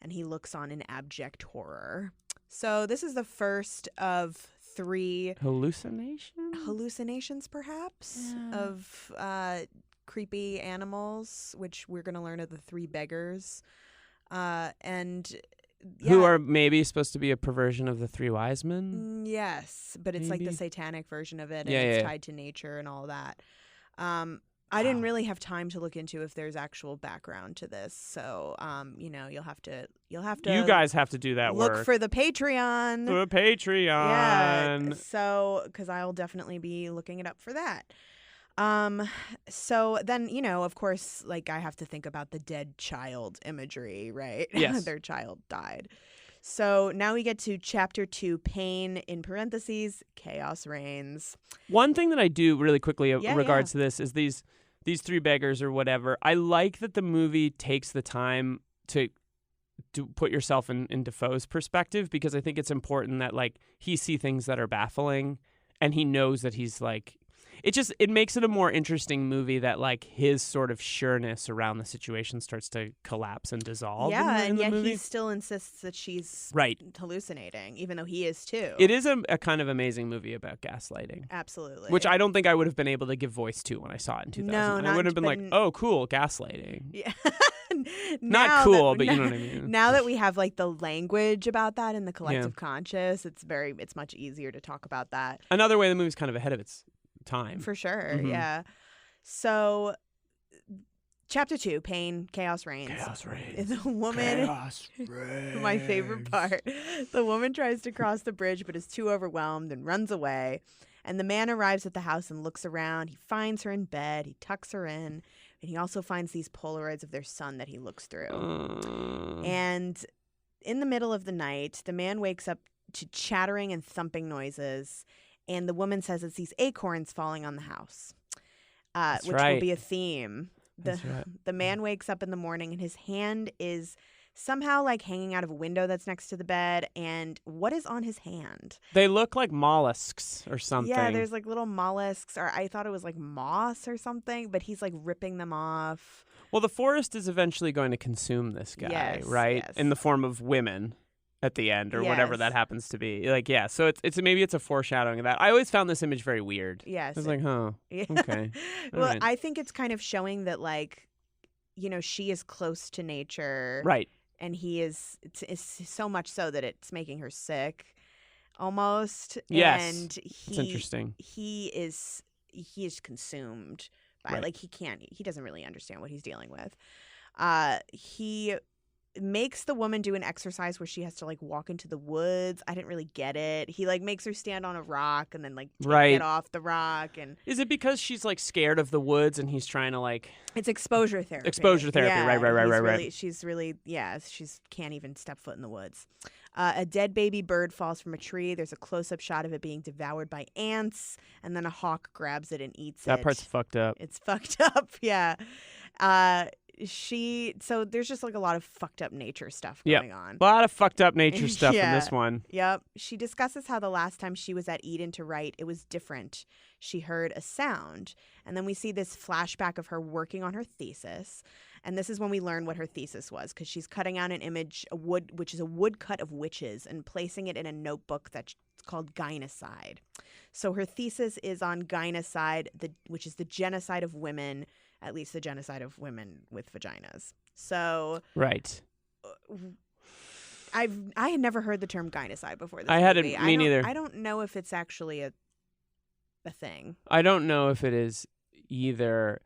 And he looks on in abject horror. So this is the first of 3 hallucinations, perhaps, of creepy animals, which we're going to learn are the 3 beggars. Who are maybe supposed to be a perversion of the 3 wise men? Yes, but it's like the satanic version of it, and Yeah, it's yeah. tied to nature and all that. I didn't really have time to look into if there's actual background to this, so you'll have to. You guys have to do that look work. for the Patreon. The Patreon. Yeah, so because I'll definitely be looking it up for that. So then, of course, like I have to think about the dead child imagery, right? Yes. Their child died. So now we get to chapter 2, pain, in parentheses, chaos reigns. One thing that I do really quickly in Yeah, regards to this is these 3 beggars or whatever. I like that the movie takes the time to put yourself in Defoe's perspective, because I think it's important that like he see things that are baffling, and he knows that he's like, it makes it a more interesting movie that like his sort of sureness around the situation starts to collapse and dissolve. Yeah, in and the yet movie. he still insists that she's Right. hallucinating, even though he is too. It is a kind of amazing movie about gaslighting. Absolutely. Which I don't think I would have been able to give voice to when I saw it in 2000. No, I would have been like, but oh, cool, gaslighting. Yeah. Not cool, but you know what I mean. Now that we have like the language about that in the collective conscious, it's much easier to talk about that. Another way the movie's kind of ahead of its time. For sure, Mhm. yeah. So, chapter 2, pain, chaos reigns. Chaos reigns. The woman, Chaos reigns. my favorite part. The woman tries to cross the bridge but is too overwhelmed and runs away. And the man arrives at the house and looks around. He finds her in bed. He tucks her in. And he also finds these Polaroids of their son that he looks through. And in the middle of the night, the man wakes up to chattering and thumping noises. And the woman says it's these acorns falling on the house, which right. will be a theme. That's right. The man wakes up in the morning and his hand is somehow like hanging out of a window that's next to the bed. And what is on his hand? They look like mollusks or something. Yeah, there's like little mollusks, or I thought it was like moss or something, but he's like ripping them off. Well, the forest is eventually going to consume this guy, Yes, right? yes. In the form of women at the end, or whatever Yes. that happens to be. Like, yeah, so it's maybe it's a foreshadowing of that. I always found this image very weird. Yes. I was like, huh, Yeah. okay. All Well, right. I think it's kind of showing that like, she is close to nature. Right. And he is, it's so much so that it's making her sick almost. Yes. And It's interesting. He is consumed by, Right. like, he doesn't really understand what he's dealing with. He makes the woman do an exercise where she has to like walk into the woods. I didn't really get it. He like makes her stand on a rock and then like Right. get off the rock, and Is it because she's like scared of the woods and he's trying to like it's exposure therapy. Exposure therapy, Yeah, right. She's really, she's can't even step foot in the woods. A dead baby bird falls from a tree. There's a close-up shot of it being devoured by ants, and then a hawk grabs it and eats it. that part's fucked up? It's fucked up, yeah. So there's just like a lot of fucked up nature stuff Yep. going on. A lot of fucked up nature stuff in Yeah. this one. Yep. She discusses how the last time she was at Eden to write, it was different. She heard a sound. And then we see this flashback of her working on her thesis. And this is when we learn what her thesis was, because she's cutting out an image, which is a woodcut of witches, and placing it in a notebook that's called Gynocide. So her thesis is on gynocide, which is the genocide of women, at least the genocide of women with vaginas. So Right. I had never heard the term gynocide before this I hadn't- movie. me neither. I don't know if it's actually a thing. I don't know if it is either.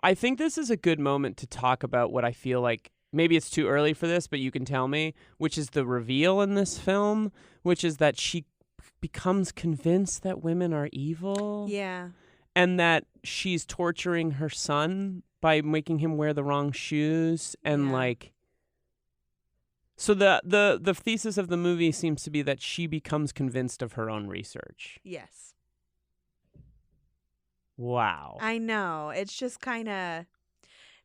I think this is a good moment to talk about what I feel like, maybe it's too early for this, but you can tell me, which is the reveal in this film, which is that she becomes convinced that women are evil. Yeah. and that she's torturing her son by making him wear the wrong shoes, and like. So the thesis of the movie seems to be that she becomes convinced of her own research. Yes. Wow. I know. It's just kind of.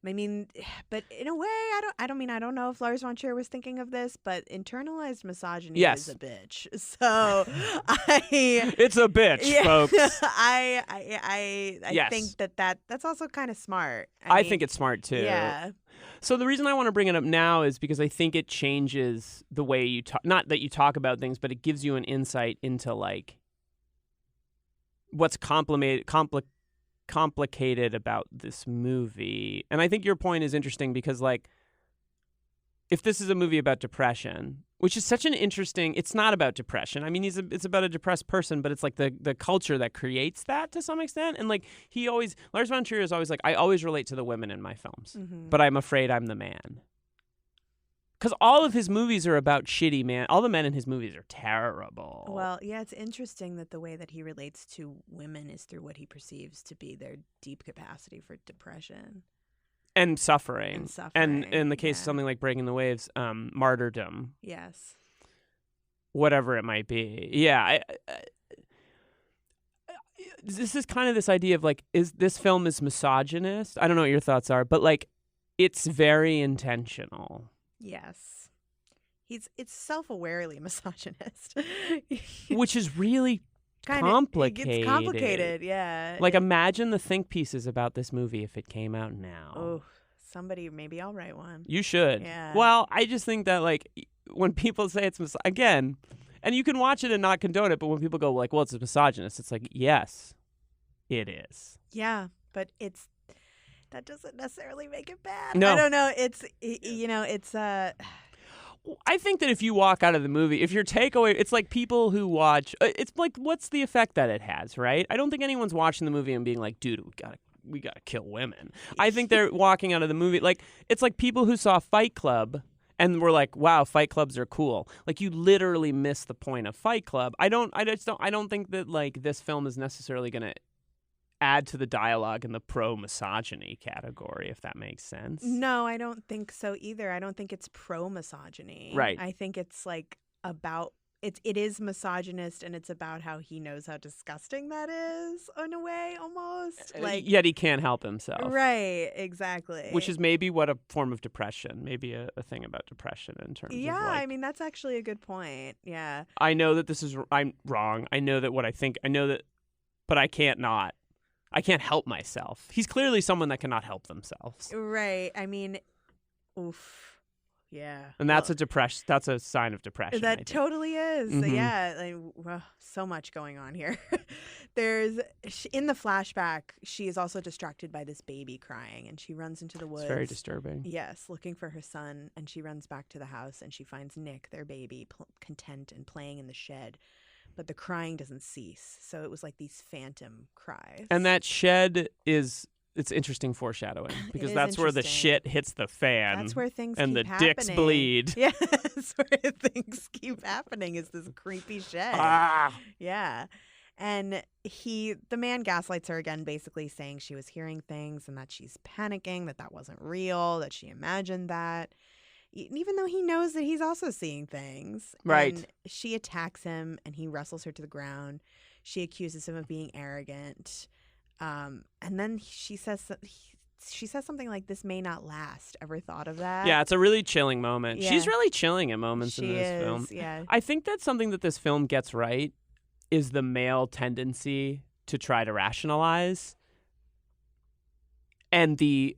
I mean, but in a way, I don't know if Lars Von Trier was thinking of this, but internalized misogyny is a bitch. So it's a bitch, folks. I think that's also kind of smart. I think it's smart too. Yeah. So the reason I want to bring it up now is because I think it changes the way you talk. Not that you talk about things, but it gives you an insight into like what's complicated about this movie. And I think your point is interesting because like if this is a movie about depression, which is such an interesting, it's not about depression. I mean, it's about a depressed person, but it's like the culture that creates that to some extent. And like Lars Von Trier is always like, I always relate to the women in my films, but I'm afraid I'm the man. Because all of his movies are about shitty man. All the men in his movies are terrible. Well, yeah, it's interesting that the way that he relates to women is through what he perceives to be their deep capacity for depression. And suffering. And in the case of something like Breaking the Waves, martyrdom. Yes. Whatever it might be. Yeah. This is kind of this idea of like, is this film is misogynist? I don't know what your thoughts are, but like, it's very intentional. Yes. It's self-awarely misogynist. Which is really complicated. It's complicated, yeah. Like, imagine the think pieces about this movie if it came out now. Oh, maybe I'll write one. You should. Yeah. Well, I just think that, like, when people say it's again, and you can watch it and not condone it, but when people go, like, well, it's a misogynist, it's like, yes, it is. Yeah, but that doesn't necessarily make it bad. No. I don't know. It's I think that if you walk out of the movie, if your takeaway, it's like people who watch, it's like, what's the effect that it has, right? I don't think anyone's watching the movie and being like, dude, we gotta kill women. I think they're walking out of the movie, like, it's like people who saw Fight Club and were like, wow, Fight Clubs are cool. Like, you literally miss the point of Fight Club. I don't think that, like, this film is necessarily gonna add to the dialogue in the pro-misogyny category, if that makes sense. No, I don't think so either. I don't think it's pro-misogyny. Right. I think it's like about it is misogynist, and it's about how he knows how disgusting that is in a way, almost. Like, yet he can't help himself. Right, exactly. Which is maybe what a form of depression, maybe a thing about depression in terms of like, I mean, that's actually a good point. Yeah. I know that I'm wrong. I know that what I think, but I can't help myself. He's clearly someone that cannot help themselves. Right. I mean, oof. Yeah. And that's that's a sign of depression. That totally is. Mm-hmm. Yeah. So much going on here. In the flashback, she is also distracted by this baby crying, and she runs into the woods. It's very disturbing. Yes, looking for her son, and she runs back to the house, and she finds Nick, their baby, content and playing in the shed. But the crying doesn't cease. So it was like these phantom cries. And that shed it's interesting foreshadowing, because that's where the shit hits the fan. That's where things and keep the happening. dicks bleed. Yeah, that's where things keep happening, is this creepy shed. Yeah. And the man gaslights her again, basically saying she was hearing things and that she's panicking, that wasn't real, that she imagined that. Even though he knows that he's also seeing things. Right. And she attacks him, and he wrestles her to the ground. She accuses him of being arrogant. And then she says something like, "This may not last." Ever thought of that? Yeah, it's a really chilling moment. Yeah. She's really chilling at moments in this film. Yeah. I think that's something that this film gets right, is the male tendency to try to rationalize, and the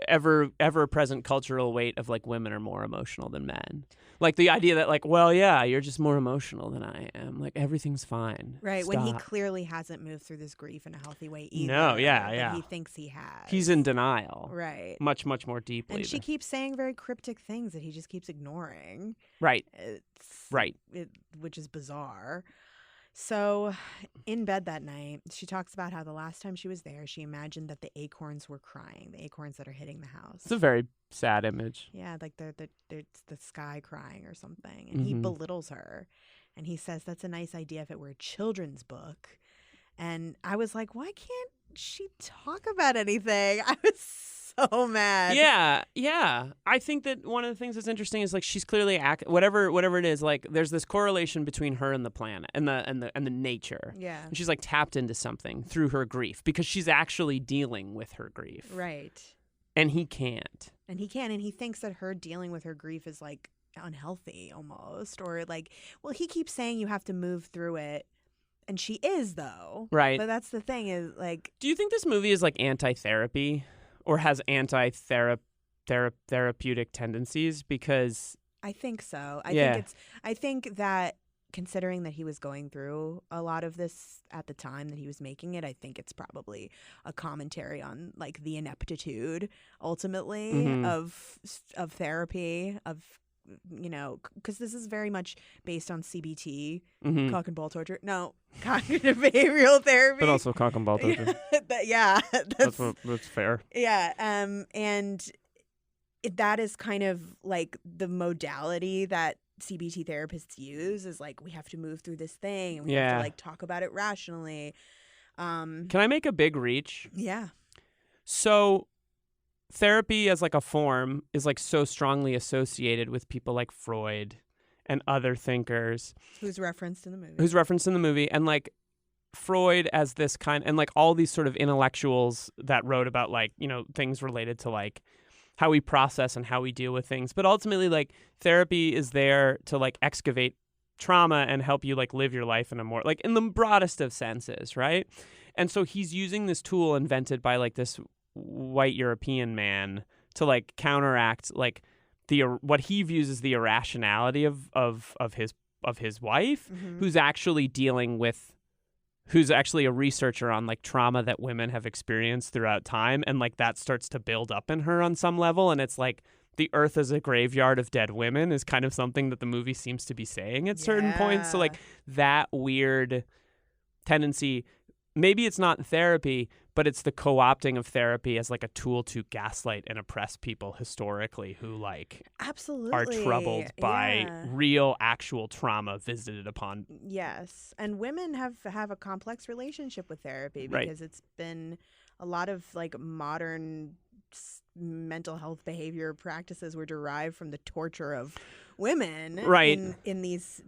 ever-present cultural weight of, like, women are more emotional than men. Like, the idea that, like, well, yeah, you're just more emotional than I am. Like, everything's fine. Right, Stop. when he clearly hasn't moved through this grief in a healthy way either. No, yeah, that yeah. he thinks he has. He's in denial. Right. Much, much more deeply. And she keeps saying very cryptic things that he just keeps ignoring. Right. Right. Which is bizarre. So in bed that night, she talks about how the last time she was there, she imagined that the acorns were crying, the acorns that are hitting the house. It's a very sad image. Yeah, like it's the sky crying or something. And he belittles her. And he says that's a nice idea if it were a children's book. And I was like, why can't she talk about anything? I was so mad. Yeah. I think that one of the things that's interesting is like she's clearly whatever it is. Like there's this correlation between her and the planet and the nature. Yeah. And she's like tapped into something through her grief because she's actually dealing with her grief. Right. And he can't. And he can, and he thinks that her dealing with her grief is like unhealthy almost, or like, well, he keeps saying you have to move through it. And she is, though. Right. But that's the thing is, like... Do you think this movie is, like, anti-therapy or has anti-therapeutic tendencies? Because... I think so. I think that considering that he was going through a lot of this at the time that he was making it, I think it's probably a commentary on, like, the ineptitude, ultimately, of therapy, of... You know, because this is very much based on CBT, cock and ball torture. No, cognitive behavioral therapy, but also cock and ball torture. That's fair. Yeah, and that is kind of like the modality that CBT therapists use. Is like we have to move through this thing, and we have to like talk about it rationally. Can I make a big reach? Yeah. So. Therapy as like a form is like so strongly associated with people like Freud and other thinkers. Who's referenced in the movie. And like Freud as this kind, and like all these sort of intellectuals that wrote about like, you know, things related to like how we process and how we deal with things. But ultimately like therapy is there to like excavate trauma and help you like live your life in a more like in the broadest of senses. Right. And so he's using this tool invented by like this white European man to like counteract like what he views as the irrationality of his wife, who's actually a researcher on like trauma that women have experienced throughout time, and like that starts to build up in her on some level, and it's like the earth is a graveyard of dead women is kind of something that the movie seems to be saying at certain points. So like that weird tendency, maybe it's not therapy, but it's the co-opting of therapy as like a tool to gaslight and oppress people historically who like absolutely are troubled by real actual trauma visited upon. Yes. And women have a complex relationship with therapy because it's been a lot of like modern mental health behavior practices were derived from the torture of women in these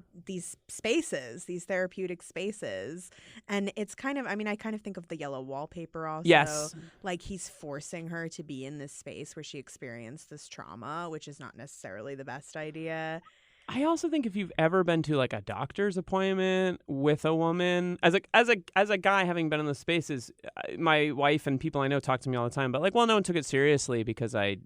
spaces, these therapeutic spaces. And it's kind of, I mean, I kind of think of the yellow wallpaper also. Yes. Like he's forcing her to be in this space where she experienced this trauma, which is not necessarily the best idea. I also think if you've ever been to like a doctor's appointment with a woman, as a guy having been in the spaces, my wife and people I know talk to me all the time, but like, well, no one took it seriously because I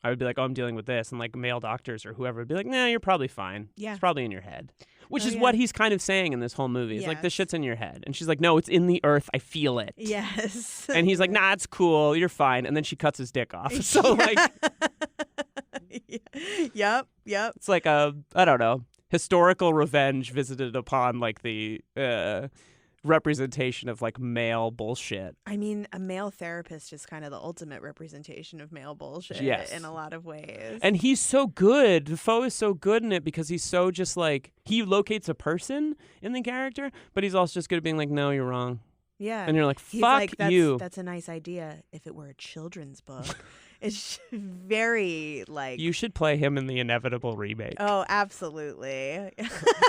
would be like, oh, I'm dealing with this, and like male doctors or whoever would be like, nah, you're probably fine. Yeah, it's probably in your head, which is what he's kind of saying in this whole movie. It's like this shit's in your head, and she's like, no, it's in the earth. I feel it. Yes. And he's like, nah, it's cool. You're fine. And then she cuts his dick off. So like. Yep. It's like I don't know, historical revenge visited upon like the representation of like male bullshit. I mean, a male therapist is kind of the ultimate representation of male bullshit in a lot of ways. And he's so good. Defoe is so good in it because he's so just like, he locates a person in the character, but he's also just good at being like, no, you're wrong. Yeah. And you're like, fuck he's like, you. That's a nice idea if it were a children's book. It's very like... You should play him in the inevitable remake. Oh, absolutely.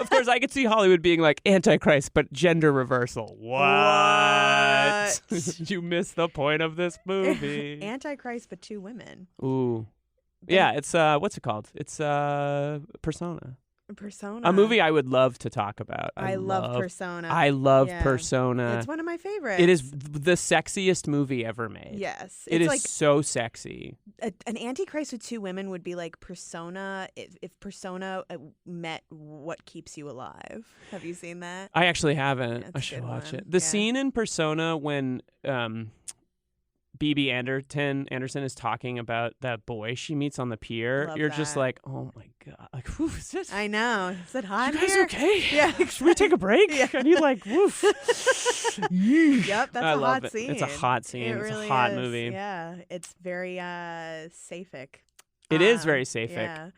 Of course, I could see Hollywood being like, Antichrist, but gender reversal. What? You missed the point of this movie. Antichrist, but 2 women. Ooh. Yeah, it's, what's it called? It's Persona. Persona. A movie I would love to talk about. I love Persona. I love Persona. It's one of my favorites. It is the sexiest movie ever made. Yes. It is like so sexy. An Antichrist with 2 women would be like Persona if Persona met What Keeps You Alive. Have you seen that? I actually haven't. That's I should watch one. it. The scene in Persona when B.B. Anderson is talking about that boy she meets on the pier. You're just like, oh my god, like, whew, is this? I know. Is it hot you guys here? okay? Yeah. Should we take a break? Yeah. And you like, woof. Yep, that's a hot scene. It's a hot scene. It It's really a hot is. movie. Yeah, it's very saphic. It is very saphic. Yeah.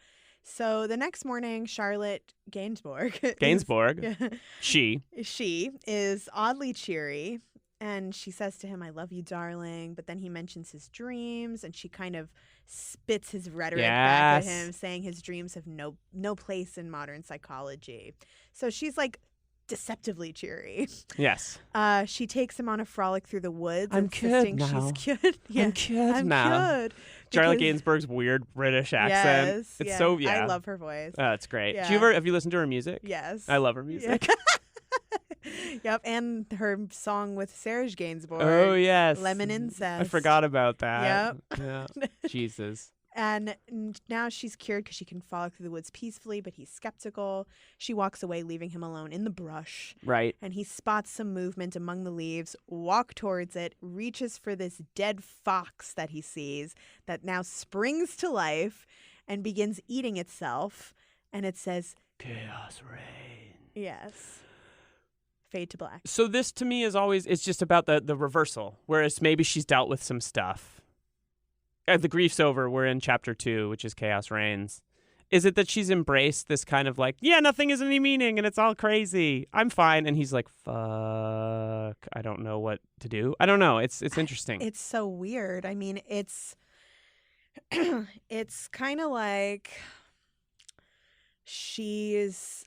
So the next morning, Charlotte Gainsbourg. She She is oddly cheery. and she says to him, "I love you, darling." But then he mentions his dreams, and she kind of spits his rhetoric back at him, saying his dreams have no place in modern psychology. So she's like deceptively cheery. Yes. She takes him on a frolic through the woods, I'm insisting good now. she's good. Yeah, I'm good now. Good. Charlotte Because- Gainsbourg's weird British accent. Yes, It's yeah. so yeah. I love her voice. It's great. Yeah. Have you listened to her music? Yes. I love her music. Yeah. Yep, and her song with Serge Gainsbourg. Oh yes. Lemon Incest. I forgot about that. Yep. Yeah. Jesus. And now she's cured because she can frolic through the woods peacefully, but he's skeptical. She walks away, leaving him alone in the brush. Right. And he spots some movement among the leaves, walks towards it, reaches for this dead fox that he sees that now springs to life and begins eating itself. And it says, Chaos reign. yes. Fade to black. So this to me is always, it's just about the reversal, whereas maybe she's dealt with some stuff. The grief's over. We're in chapter 2, which is Chaos Reigns. Is it that she's embraced this kind of like, yeah, nothing has any meaning and it's all crazy. I'm fine. And he's like, fuck, I don't know what to do. I don't know. It's interesting. It's so weird. I mean, it's kind of like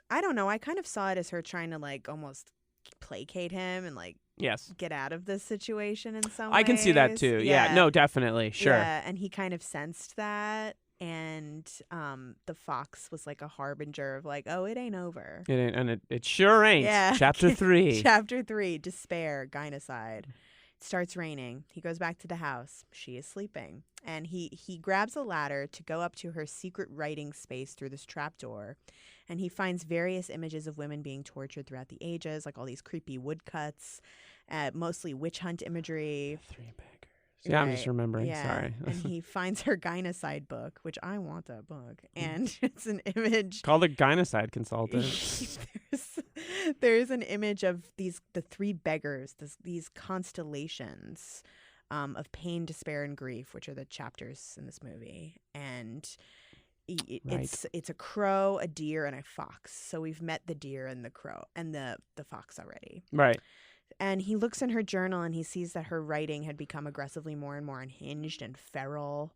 I don't know. I kind of saw it as her trying to like almost placate him and like yes. get out of this situation in some I can see that ways. too. Yeah. No, definitely. Sure. Yeah, and he kind of sensed that. And the fox was like a harbinger of like, oh, it ain't over. It ain't, and it sure ain't. Yeah. Chapter 3. Chapter 3, despair, gynocide. It starts raining. He goes back to the house. She is sleeping. And he grabs a ladder to go up to her secret writing space through this trapdoor. And he finds various images of women being tortured throughout the ages, like all these creepy woodcuts, mostly witch hunt imagery. 3 beggars. Yeah, I'm just remembering. Yeah. Sorry. And he finds her gynocide book, which I want that book. And it's an image. Call the gynocide consultant. there's an image of the 3 beggars, these constellations of pain, despair, and grief, which are the chapters in this movie. And it's a crow, a deer, and a fox. So we've met the deer and the crow and the fox already. Right. And he looks in her journal and he sees that her writing had become aggressively more and more unhinged and feral,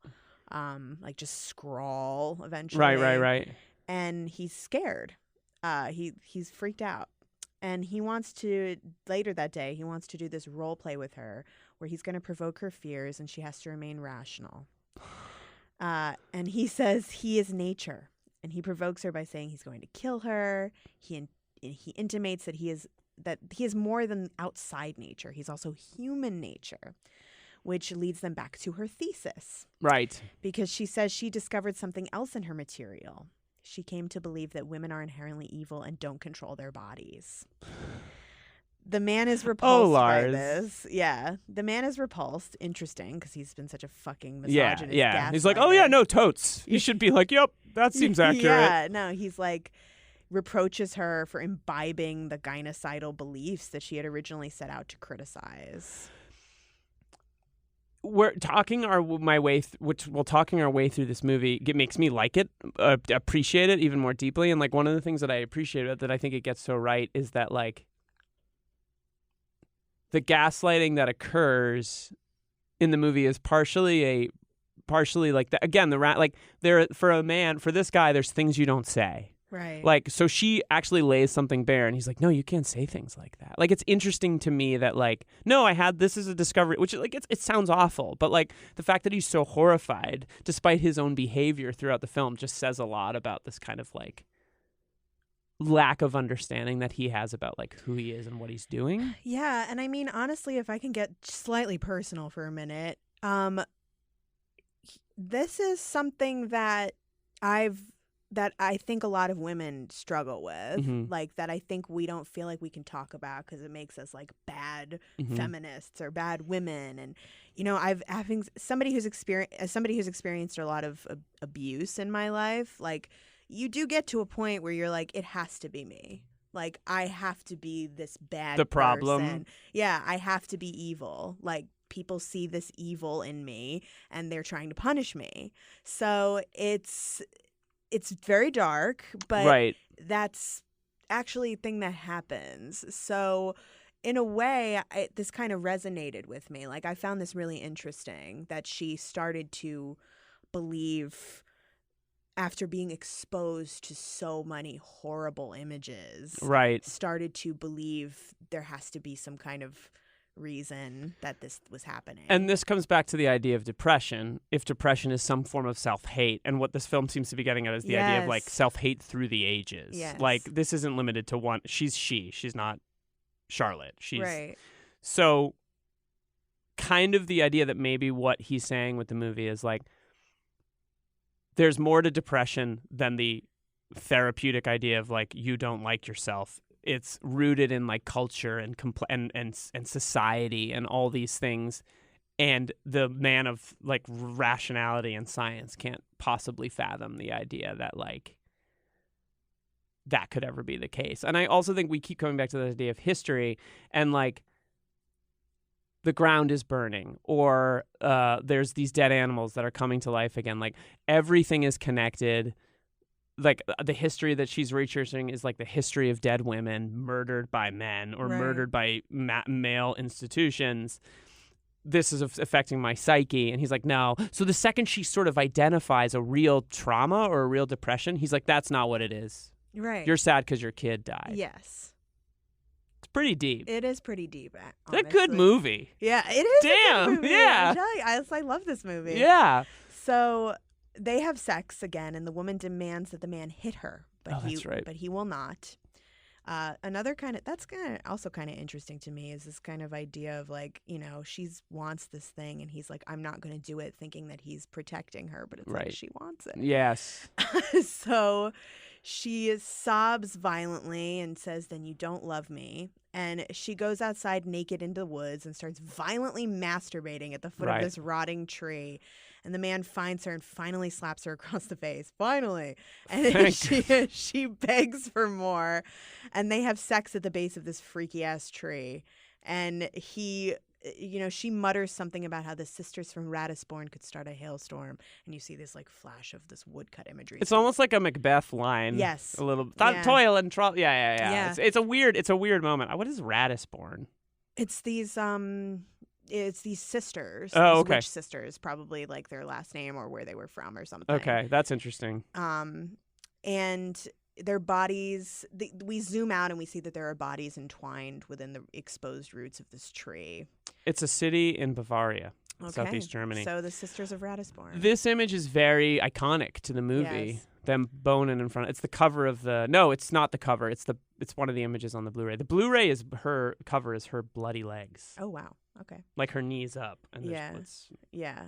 like just scrawl eventually. Right. And he's scared. He's freaked out. And he wants to, later that day, he wants to do this role play with her where he's going to provoke her fears and she has to remain rational. And he says he is nature. And he provokes her by saying he's going to kill her. He intimates that he is more than outside nature. He's also human nature, which leads them back to her thesis. Right. Because she says she discovered something else in her material. She came to believe that women are inherently evil and don't control their bodies. The man is repulsed by this. Yeah. The man is repulsed. Interesting, because he's been such a fucking misogynist. Yeah. He's like, oh, yeah, no, totes. You should be like, yep, that seems accurate. Yeah, no, he's like, reproaches her for imbibing the gynocidal beliefs that she had originally set out to criticize. We're talking our way through this movie. It makes me like it, appreciate it even more deeply. And like one of the things that I appreciate about that I think it gets so right is that like the gaslighting that occurs in the movie is partially like that. Again, for this guy, there's things you don't say. Right. Like, so she actually lays something bare and he's like, no, you can't say things like that. Like, it's interesting to me that like, no, this is a discovery, which like, it sounds awful, but like the fact that he's so horrified despite his own behavior throughout the film just says a lot about this kind of like lack of understanding that he has about like who he is and what he's doing. Yeah. And I mean, honestly, if I can get slightly personal for a minute, this is something that I think a lot of women struggle with, like that I think we don't feel like we can talk about because it makes us like bad feminists or bad women. And, you know, having somebody who's experienced a lot of abuse in my life, like you do get to a point where you're like, it has to be me. Like, I have to be this bad The problem. person. Yeah, I have to be evil. Like, people see this evil in me and they're trying to punish me. So it's very dark, but Right. that's actually a thing that happens. So in a way, this kind of resonated with me. Like, I found this really interesting that she started to believe, after being exposed to so many horrible images, Right. started to believe there has to be some kind of reason that this was happening. And this comes back to the idea of depression. If depression is some form of self-hate, and what this film seems to be getting at is the idea of like self-hate through the ages. Yes. Like, this isn't limited to one. She's not Charlotte. She's right. So kind of the idea that maybe what he's saying with the movie is like, there's more to depression than the therapeutic idea of like, you don't like yourself. It's rooted in like culture and society and all these things, and the man of like rationality and science can't possibly fathom the idea that like that could ever be the case. And I also think we keep coming back to the idea of history and like the ground is burning, or there's these dead animals that are coming to life again. Like, everything is connected. Like, the history that she's researching is like the history of dead women murdered by men or murdered by male institutions. This is affecting my psyche. And he's like, no. So the second she sort of identifies a real trauma or a real depression, he's like, that's not what it is. Right. You're sad because your kid died. Yes. It's pretty deep. It is pretty deep. It's a good movie. Yeah, it is. Damn. A good movie. Yeah. I love this movie. Yeah. So they have sex again, and the woman demands that the man hit her, but that's right. But he will not. Another kind of that's also kind of interesting to me is this kind of idea of like, you know, she wants this thing, and he's like, I'm not going to do it, thinking that he's protecting her, but it's like she wants it. Yes. So she sobs violently and says, then you don't love me. And she goes outside naked into the woods and starts violently masturbating at the foot of this rotting tree. And the man finds her and finally slaps her across the face. Finally. And she begs for more. And they have sex at the base of this freaky ass tree. And she mutters something about how the sisters from Ratisbon could start a hailstorm. And you see this like flash of this woodcut imagery. It's almost like a Macbeth line. Yes. A little toil and trouble. Yeah. It's a weird moment. What is Ratisbon? It's these sisters. Oh, these okay. Witch sisters, probably like their last name or where they were from or something. Okay, that's interesting. And their bodies, we zoom out and we see that there are bodies entwined within the exposed roots of this tree. It's a city in Bavaria, southeast Germany. So the Sisters of Ratisbon. This image is very iconic to the movie. Yes. Them boning in front. It's the cover of the. No, it's not the cover. It's one of the images on the Blu-ray. The Blu-ray is her cover is her bloody legs. Oh wow. Okay. Like her knees up. And Yeah.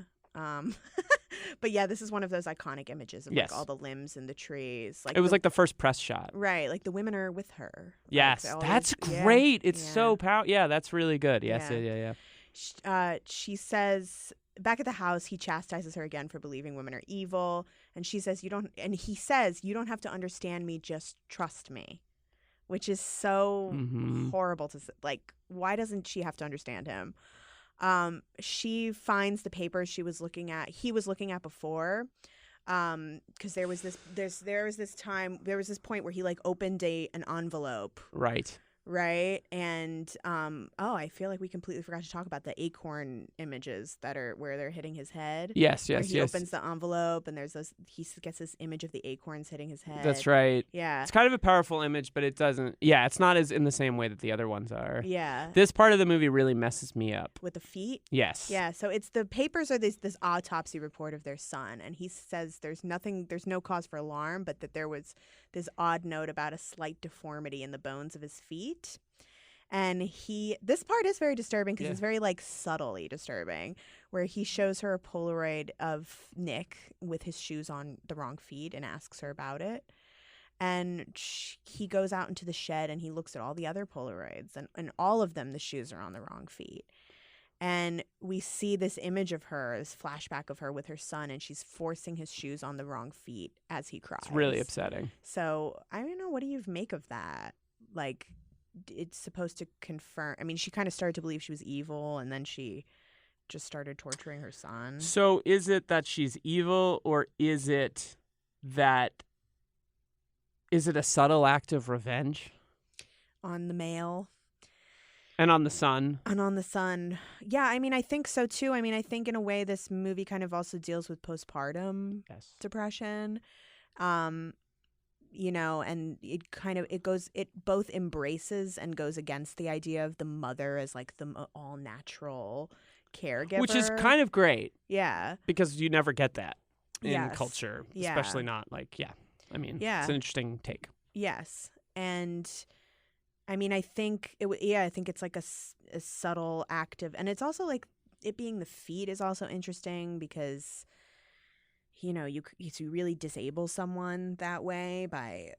But yeah, this is one of those iconic images of like all the limbs and the trees. Like it was like the first press shot. Right, like the women are with her. Yes, like that's great. It's so powerful. Yeah, that's really good. Yes, yeah. She says back at the house, he chastises her again for believing women are evil, and she says he says you don't have to understand me, just trust me, which is so horrible to like. Why doesn't she have to understand him? She finds the papers he was looking at before, because there was this point where he like opened an envelope. Right. And I feel like we completely forgot to talk about the acorn images that are where they're hitting his head. Yes. He opens the envelope and he gets this image of the acorns hitting his head. That's right. Yeah. It's kind of a powerful image, but it doesn't. Yeah, it's not as in the same way that the other ones are. Yeah. This part of the movie really messes me up. With the feet? Yes. Yeah. So it's the papers are this autopsy report of their son, and he says there's no cause for alarm, but that there was this odd note about a slight deformity in the bones of his feet. And this part is very disturbing because it's very like subtly disturbing, where he shows her a Polaroid of Nick with his shoes on the wrong feet and asks her about it. And he goes out into the shed and he looks at all the other Polaroids, and all of them, the shoes are on the wrong feet. And we see this image of her, this flashback of her with her son, and she's forcing his shoes on the wrong feet as he cries. It's really upsetting. So I don't know, what do you make of that? Like, it's supposed to confirm. I mean, she kind of started to believe she was evil, and then she just started torturing her son. So is it that she's evil, or is it a subtle act of revenge on the male? And on the sun. And on the sun. Yeah, I mean, I think so too. I mean, I think in a way this movie kind of also deals with postpartum depression. You know, and it both embraces and goes against the idea of the mother as like the all natural caregiver. Which is kind of great. Yeah. Because you never get that in culture. Yeah. Especially not like, I mean, it's an interesting take. Yes. And I mean, I think I think it's like a subtle active, and it's also like it being the feet is also interesting because, you know, you really disable someone that way by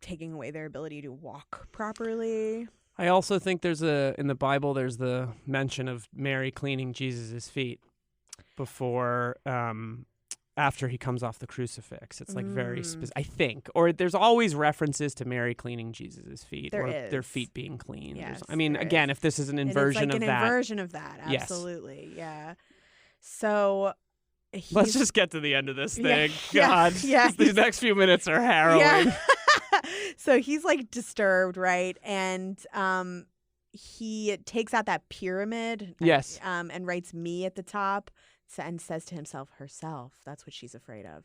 taking away their ability to walk properly. I also think in the Bible, there's the mention of Mary cleaning Jesus' feet before, after he comes off the crucifix. It's like very specific, I think. Or there's always references to Mary cleaning Jesus' feet their feet being cleaned. Yes, I mean, again, if this is an inversion of that. An inversion of that, absolutely, yeah. So let's just get to the end of this thing. Yeah, God, these next few minutes are harrowing. Yeah. So he's like disturbed, right? And he takes out that pyramid. Yes. And writes "me" at the top and says to himself, herself. That's what she's afraid of.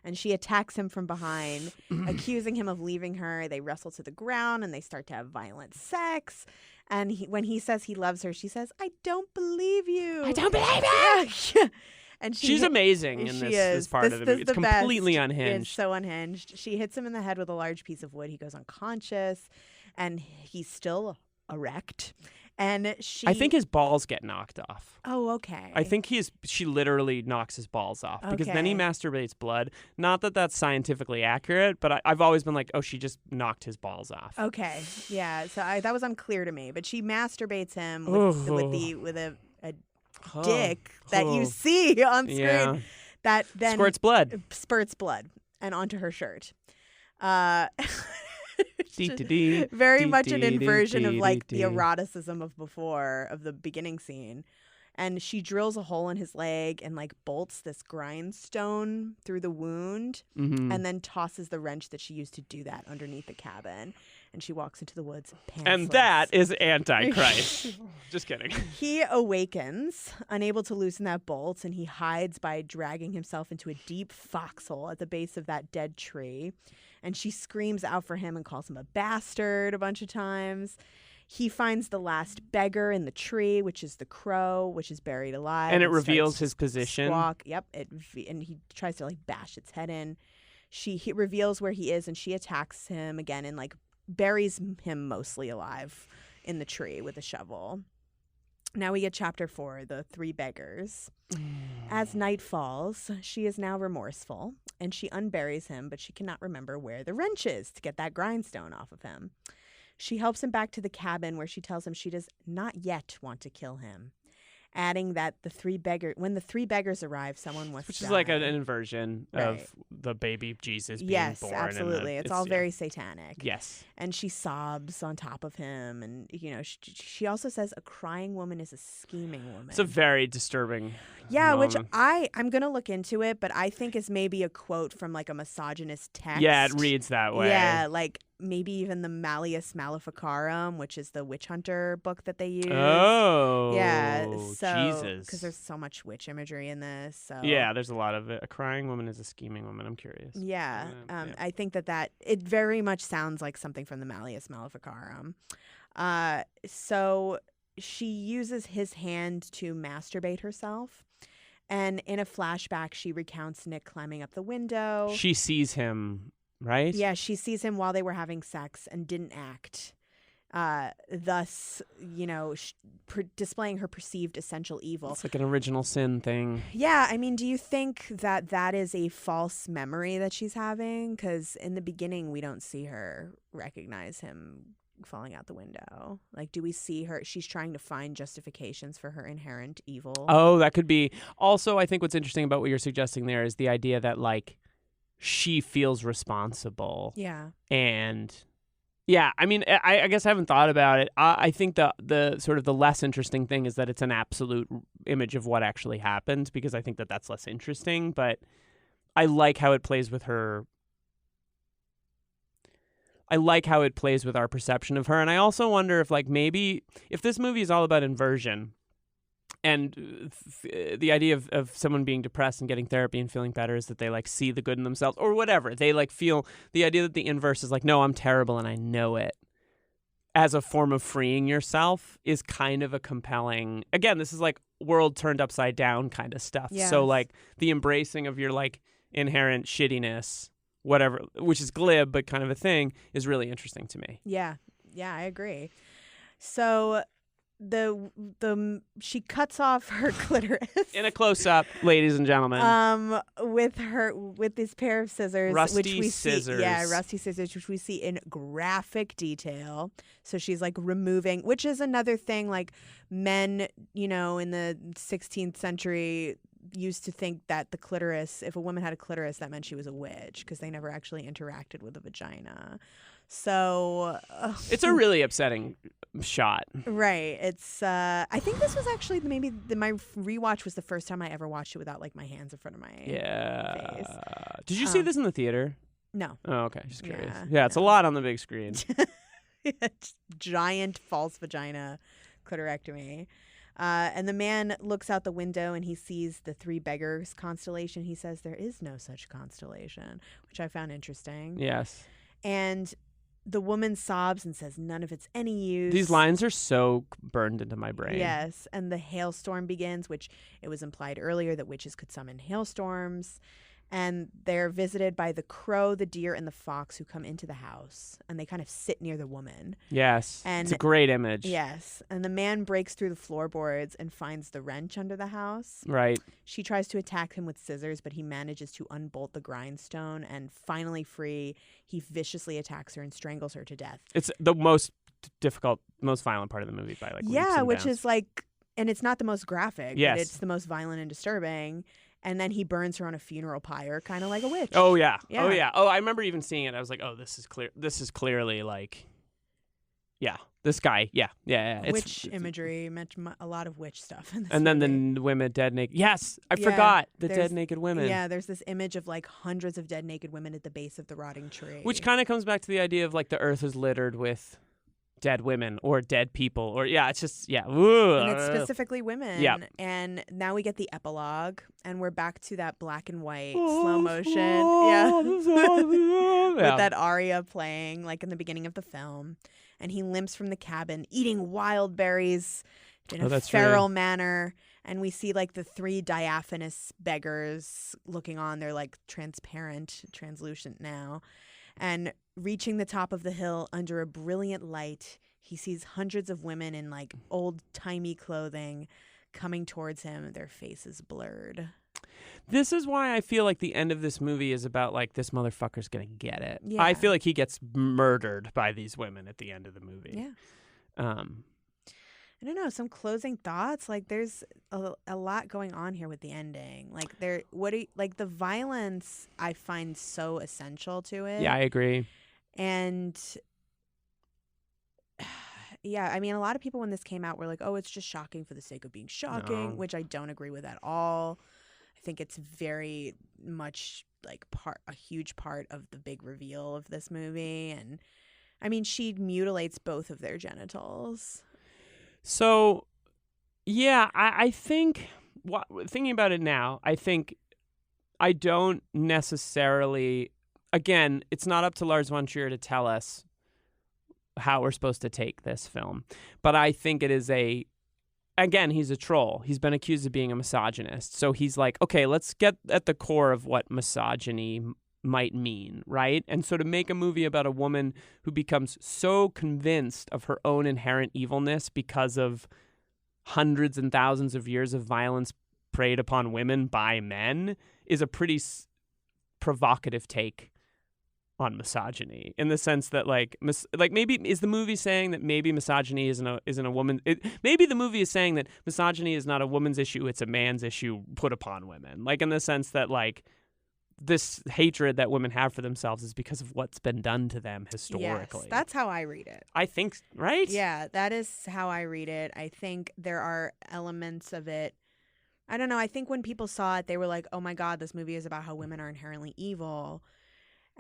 And she attacks him from behind, accusing him of leaving her. They wrestle to the ground and they start to have violent sex. And when he says he loves her, she says, "I don't believe you. I don't believe you." Yeah. And she's amazing in this part of the movie. It's completely unhinged. It's so unhinged. She hits him in the head with a large piece of wood. He goes unconscious, and he's still erect. And I think his balls get knocked off. Oh, okay. I think she literally knocks his balls off because then he masturbates blood. Not that that's scientifically accurate, but I've always been like, oh, she just knocked his balls off. Okay, yeah. So that was unclear to me, but she masturbates him with a dick that you see on screen that then spurts blood and onto her shirt. Very very much an inversion of like the eroticism of the beginning scene. And she drills a hole in his leg and like bolts this grindstone through the wound and then tosses the wrench that she used to do that underneath the cabin. And she walks into the woods pantsless. And that is Antichrist. Just kidding. He awakens, unable to loosen that bolt, and he hides by dragging himself into a deep foxhole at the base of that dead tree. And she screams out for him and calls him a bastard a bunch of times. He finds the last beggar in the tree, which is the crow, which is buried alive. And it reveals his position. Squawk. Yep. And he tries to like bash its head in. He reveals where he is, and she attacks him again and like buries him mostly alive in the tree with a shovel. Now we get chapter 4, the 3 beggars. As night falls, she is now remorseful, and she unburies him, but she cannot remember where the wrench is to get that grindstone off of him. She helps him back to the cabin, where she tells him she does not yet want to kill him, adding that when the 3 beggars arrive, someone must die. Which is like an inversion of the baby Jesus being born. Yes, absolutely. It's all very satanic. Yes. And she sobs on top of him. And, you know, she also says a crying woman is a scheming woman. It's a very disturbing moment. Which I'm going to look into it, but I think is maybe a quote from like a misogynist text. Yeah, it reads that way. Yeah, like maybe even the Malleus Maleficarum, which is the witch hunter book that they use. Oh. Yeah. So, Jesus. Because there's so much witch imagery in this. So. Yeah, there's a lot of it. A crying woman is a scheming woman. I'm curious. Yeah. I think that it very much sounds like something from the Malleus Maleficarum. So she uses his hand to masturbate herself. And in a flashback, she recounts Nick climbing up the window. She sees him, right? Yeah, she sees him while they were having sex and didn't act. Thus, you know, displaying her perceived essential evil. It's like an original sin thing. Yeah, I mean, do you think that is a false memory that she's having? Because in the beginning, we don't see her recognize him falling out the window. Like, do we see her? She's trying to find justifications for her inherent evil. Oh, that could be. Also, I think what's interesting about what you're suggesting there is the idea that, like, she feels responsible. Yeah. And... yeah, I mean, I guess I haven't thought about it. I think the sort of the less interesting thing is that it's an absolute image of what actually happened, because I think that that's less interesting. But I like how it plays with her. I like how it plays with our perception of her. And I also wonder if like maybe if this movie is all about inversion and the idea of someone being depressed and getting therapy and feeling better is that they like see the good in themselves or whatever. They like feel the idea that the inverse is like, no, I'm terrible and I know it, as a form of freeing yourself is kind of a compelling, again, this is like world turned upside down kind of stuff. Yes. So like the embracing of your like inherent shittiness, whatever, which is glib but kind of a thing, is really interesting to me. Yeah, I agree. So she cuts off her clitoris In a close up, ladies and gentlemen. with this pair of scissors, Rusty which we scissors. rusty scissors, which we see in graphic detail. So she's like removing, which is another thing. Like men, in the 16th century, used to think that the clitoris, if a woman had a clitoris, that meant she was a witch because they never actually interacted with a vagina. So It's a really upsetting shot. right. It's I think this was actually my rewatch was the first time I ever watched it without like my hands in front of my face. Did you see this in the theater? No. Oh, okay. Just curious. Yeah, Yeah, it's a lot on the big screen. Giant false vagina clitorectomy. And the man looks out the window and he sees the three beggars constellation. He says there is no such constellation, which I found interesting. Yes. And the woman sobs and says none of it's any use. These lines are so burned into my brain. Yes. And the hailstorm begins, which it was implied earlier that witches could summon hailstorms. And they're visited by the crow, the deer, and the fox who come into the house. And they kind of sit near the woman. Yes. And it's a great image. yes. And the man breaks through the floorboards and finds the wrench under the house. Right. She tries to attack him with scissors, but he manages to unbolt the grindstone. And finally free, he viciously attacks her and strangles her to death. It's the most difficult, most violent part of the movie by like leaps and which bounds. is like, and it's not the most graphic, Yes. but it's the most violent and disturbing. And then he burns her on a funeral pyre, kind of like a witch. Oh yeah. Yeah. Oh yeah. Oh, I remember even seeing it. I was like, oh, this is clear. This is clearly like, yeah, this guy. Yeah. Witch imagery, meant a lot of witch stuff in this and then movie. the women dead naked. Yes, I Yeah, forgot the there's- dead naked women. Yeah, there's this image of like hundreds of dead naked women at the base of the rotting tree. Which kind of comes back to the idea of like the earth is littered with dead women or dead people or it's just and it's specifically women. Yeah. And now we get the epilogue, and we're back to that black and white slow motion. Yeah. With that aria playing like in the beginning of the film. And he limps from the cabin eating wild berries in a feral manner. And we see like the three diaphanous beggars looking on. They're like transparent, translucent now. And reaching the top of the hill under a brilliant light, he sees hundreds of women in like old-timey clothing coming towards him, their faces blurred. This is why I feel like the end of this movie is about like this motherfucker's gonna get it. Yeah. I feel like he gets murdered by these women at the end of the movie. Yeah. I don't know, some closing thoughts. Like there's a lot going on here with the ending. Like the violence I find so essential to it. Yeah, I agree. And yeah, I mean, a lot of people when this came out were like, "Oh, it's just shocking for the sake of being shocking," No. which I don't agree with at all. I think it's very much like a huge part of the big reveal of this movie. And I mean, she mutilates both of their genitals. So, yeah, I think, thinking about it now, I think I don't necessarily, again, it's not up to Lars Von Trier to tell us how we're supposed to take this film. But I think it is again, he's a troll. He's been accused of being a misogynist. So he's like, okay, let's get at the core of what misogyny might mean, right? And so to make a movie about a woman who becomes so convinced of her own inherent evilness because of hundreds and thousands of years of violence preyed upon women by men is a pretty provocative take on misogyny, in the sense that like maybe is the movie saying that maybe misogyny isn't a woman. Maybe the movie is saying that misogyny is not a woman's issue; it's a man's issue put upon women. Like in the sense that like this hatred that women have for themselves is because of what's been done to them historically. Yes, that's how I read it. I think, right? Yeah, that is how I read it. I think there are elements of it. I don't know. I think when people saw it, they were like, "Oh my God, this movie is about how women are inherently evil."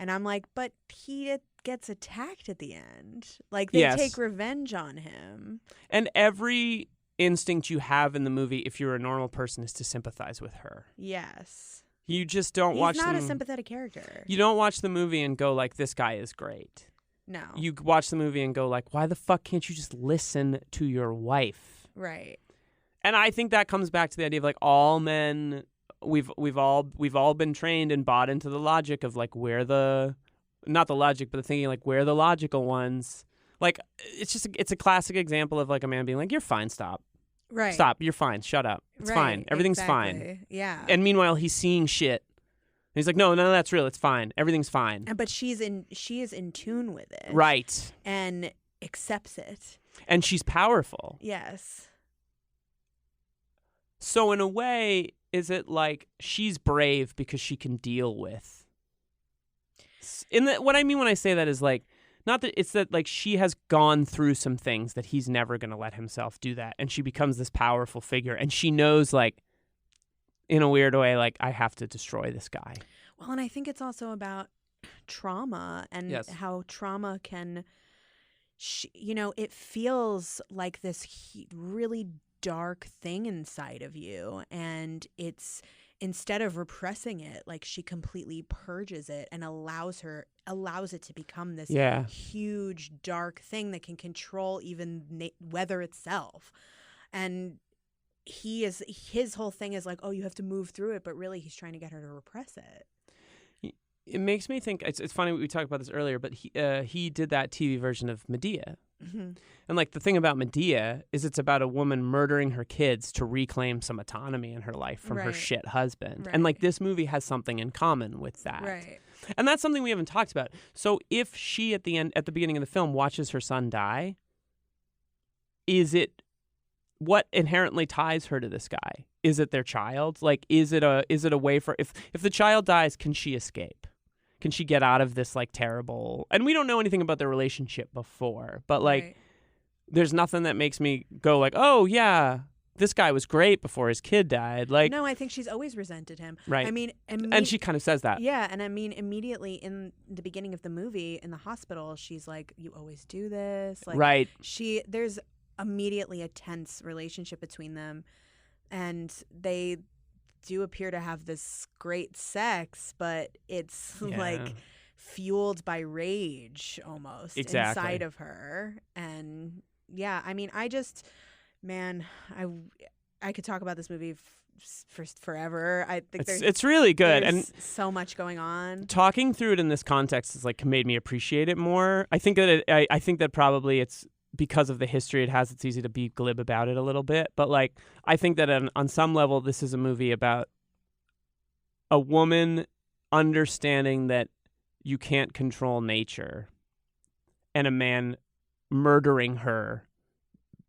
And I'm like, but he gets attacked at the end. Like, they Yes. take revenge on him. And every instinct you have in the movie, if you're a normal person, is to sympathize with her. Yes. You just don't He's watch not a them. sympathetic character. You don't watch the movie and go like, this guy is great. No. You watch the movie and go like, why the fuck can't you just listen to your wife? Right. And I think that comes back to the idea of like all men, we've all been trained and bought into the logic of like not the logic, but the thinking like we're the logical ones. Like it's a classic example of like a man being like, you're fine, stop. Right. Stop, you're fine, shut up. It's Right, fine. Everything's fine. exactly. Yeah. And meanwhile he's seeing shit. And he's like, no, that's real. It's fine. Everything's fine. But she is in tune with it. Right. And accepts it. And she's powerful. Yes. So in a way, is it like she's brave because she can deal with? What I mean when I say that is like, not that it's that like she has gone through some things that he's never going to let himself do that, and she becomes this powerful figure, and she knows like, in a weird way, like I have to destroy this guy. Well, and I think it's also about trauma and Yes. how trauma can, it feels like this really dark thing inside of you, and it's instead of repressing it, like she completely purges it and allows it to become this huge dark thing that can control even weather itself. And his whole thing is like, oh, you have to move through it, but really he's trying to get her to repress it. It makes me think it's funny we talked about this earlier, but he did that TV version of Medea. Mm-hmm. And like the thing about Medea is it's about a woman murdering her kids to reclaim some autonomy in her life from her Right. shit husband. Right. And like this movie has something in common with that. Right. And that's something we haven't talked about. So if she at the beginning of the film watches her son die, what inherently ties her to this guy? Is it their child? Like is it a way for if the child dies, can she escape? Can she get out of this like terrible? And we don't know anything about their relationship before, but like Right. there's nothing that makes me go like, "Oh yeah, this guy was great before his kid died." Like No, I think she's always resented him. Right. I mean, and she kind of says that. yeah, and I mean, immediately in the beginning of the movie, in the hospital, she's like, "You always do this." Like, Right. There's immediately a tense relationship between them, and they do appear to have this great sex, but it's Yeah. like fueled by rage almost Exactly. inside of her. And yeah, I mean, I could talk about this movie for forever. I think It's really good. there's And so much going on. talking through it in this context has like made me appreciate it more. I think that I think that probably it's because of the history it has, it's easy to be glib about it a little bit. But like, I think that on some level, this is a movie about a woman understanding that you can't control nature, and a man murdering her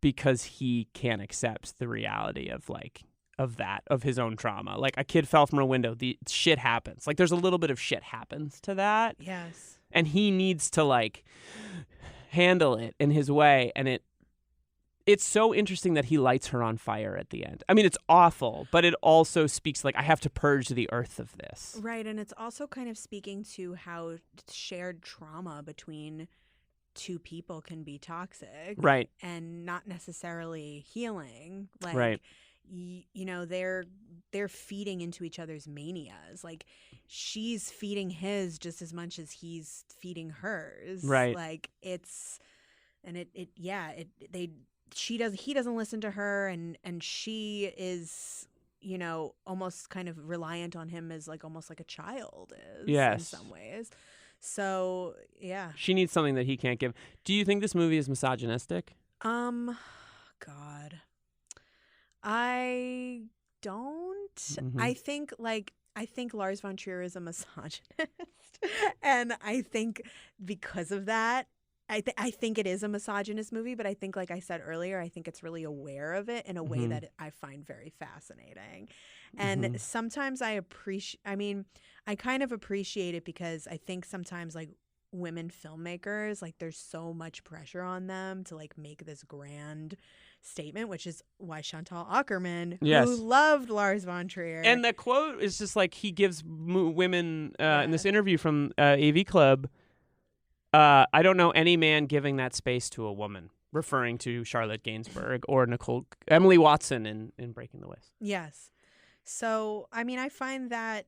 because he can't accept the reality of his own trauma. Like a kid fell from a window. The shit happens. Like there's a little bit of shit happens to that. Yes. And he needs to like handle it in his way, and it's so interesting that he lights her on fire at the end. I mean, it's awful, but it also speaks like I have to purge the earth of this. Right, and it's also kind of speaking to how shared trauma between two people can be toxic, Right. and not necessarily healing. Like, Right. They're feeding into each other's manias. Like she's feeding his just as much as he's feeding hers. Right. Like he doesn't listen to her, and she is, almost kind of reliant on him as like almost like a child is in Yes. some ways. So yeah. She needs something that he can't give. Do you think this movie is misogynistic? God. I don't. Mhm. I think Lars Von Trier is a misogynist, and I think because of that, I think it is a misogynist movie. But I think, like I said earlier, I think it's really aware of it in a way Mhm. that I find very fascinating. And sometimes I kind of appreciate it because I think sometimes like women filmmakers, like there's so much pressure on them to like make this grand statement, which is why Chantal Akerman, Yes. who loved Lars Von Trier. And the quote is just like he gives women in this interview from AV Club, I don't know any man giving that space to a woman, referring to Charlotte Gainsbourg or Emily Watson in Breaking the List. Yes. So, I mean, I find that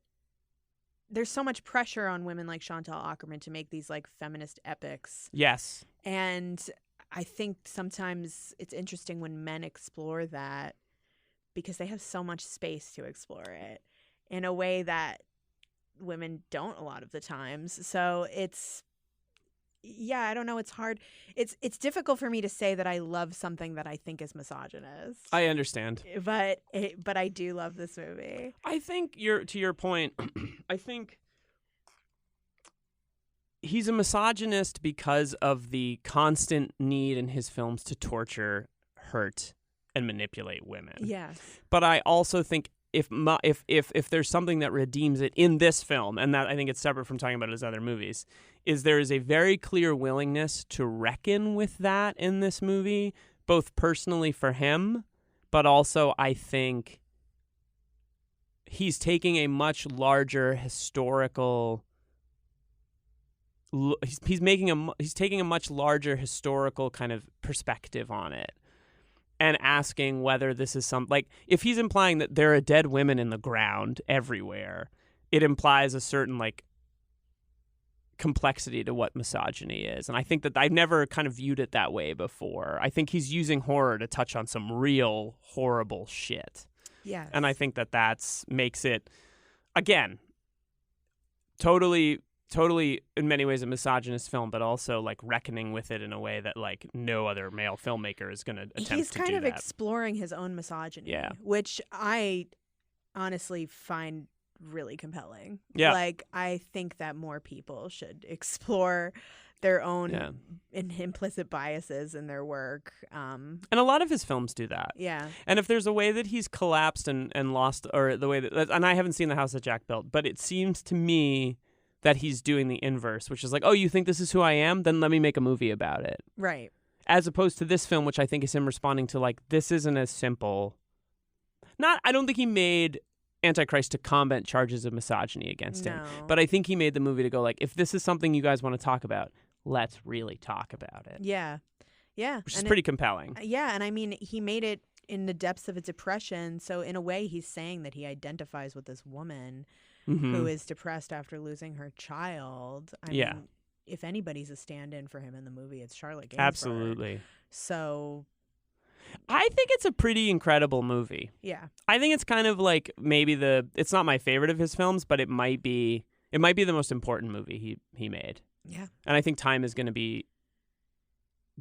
there's so much pressure on women like Chantal Akerman to make these like feminist epics. Yes. And I think sometimes it's interesting when men explore that because they have so much space to explore it in a way that women don't a lot of the times. So I don't know. It's hard. It's difficult for me to say that I love something that I think is misogynist. I understand. But I do love this movie. I think to your point, I think he's a misogynist because of the constant need in his films to torture, hurt, and manipulate women. Yes. But I also think if there's something that redeems it in this film, and that I think it's separate from talking about his other movies, is there is a very clear willingness to reckon with that in this movie, both personally for him, but also I think he's taking a much larger historical. He's taking a much larger historical kind of perspective on it. And asking whether this is if he's implying that there are dead women in the ground everywhere, it implies a certain complexity to what misogyny is. And I think that I've never kind of viewed it that way before. I think he's using horror to touch on some real horrible shit. Yes. And I think that makes it, again, totally in many ways a misogynist film, but also reckoning with it in a way that no other male filmmaker is going to attempt to do that. He's kind of exploring his own misogyny, which I honestly find really compelling. Yeah. I think that more people should explore their own implicit biases in their work. And a lot of his films do that. Yeah. And if there's a way that he's collapsed and lost, or the way that, and I haven't seen The House that Jack Built, but it seems to me that he's doing the inverse, which is oh, you think this is who I am? Then let me make a movie about it. Right. As opposed to this film, which I think is him responding to this isn't as simple. I don't think he made Antichrist to combat charges of misogyny against him. But I think he made the movie to go if this is something you guys want to talk about, let's really talk about it. Yeah. Yeah. Which is pretty compelling. Yeah. And I mean, he made it in the depths of a depression. So in a way, he's saying that he identifies with this woman who is depressed after losing her child. I mean, if anybody's a stand-in for him in the movie, it's Charlotte Gainsbourg. Absolutely. So I think it's a pretty incredible movie. Yeah. I think it's kind of maybe it's not my favorite of his films, but it might be the most important movie he made. Yeah. And I think time is going to be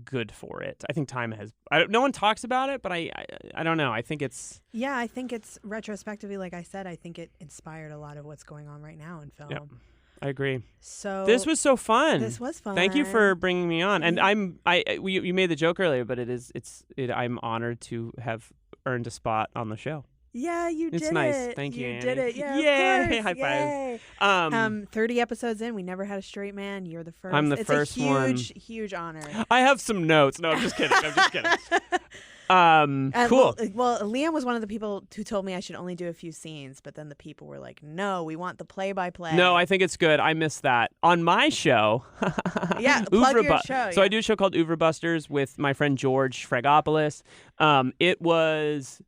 good for it. I think time has. No one talks about it, but I don't know. I think it's. Yeah, I think it's retrospectively, like I said, I think it inspired a lot of what's going on right now in film. Yep, I agree. So this was so fun. This was fun. Thank you for bringing me on. And you made the joke earlier, but I'm honored to have earned a spot on the show. Yeah, you did it. It's nice. Thank you, You Annie. did it. Yeah, Yay! of course. High five. 30 episodes in, we never had a straight man. You're the first. I'm the first one. It's a huge honor. I have some notes. No, I'm just kidding. Cool. Well, Liam was one of the people who told me I should only do a few scenes, but then the people were like, "No, we want the play-by-play." No, I think it's good. I missed that on my show. Yeah, plug your show. So I do a show called Oeuvre Busters with my friend George Fregopoulos. It was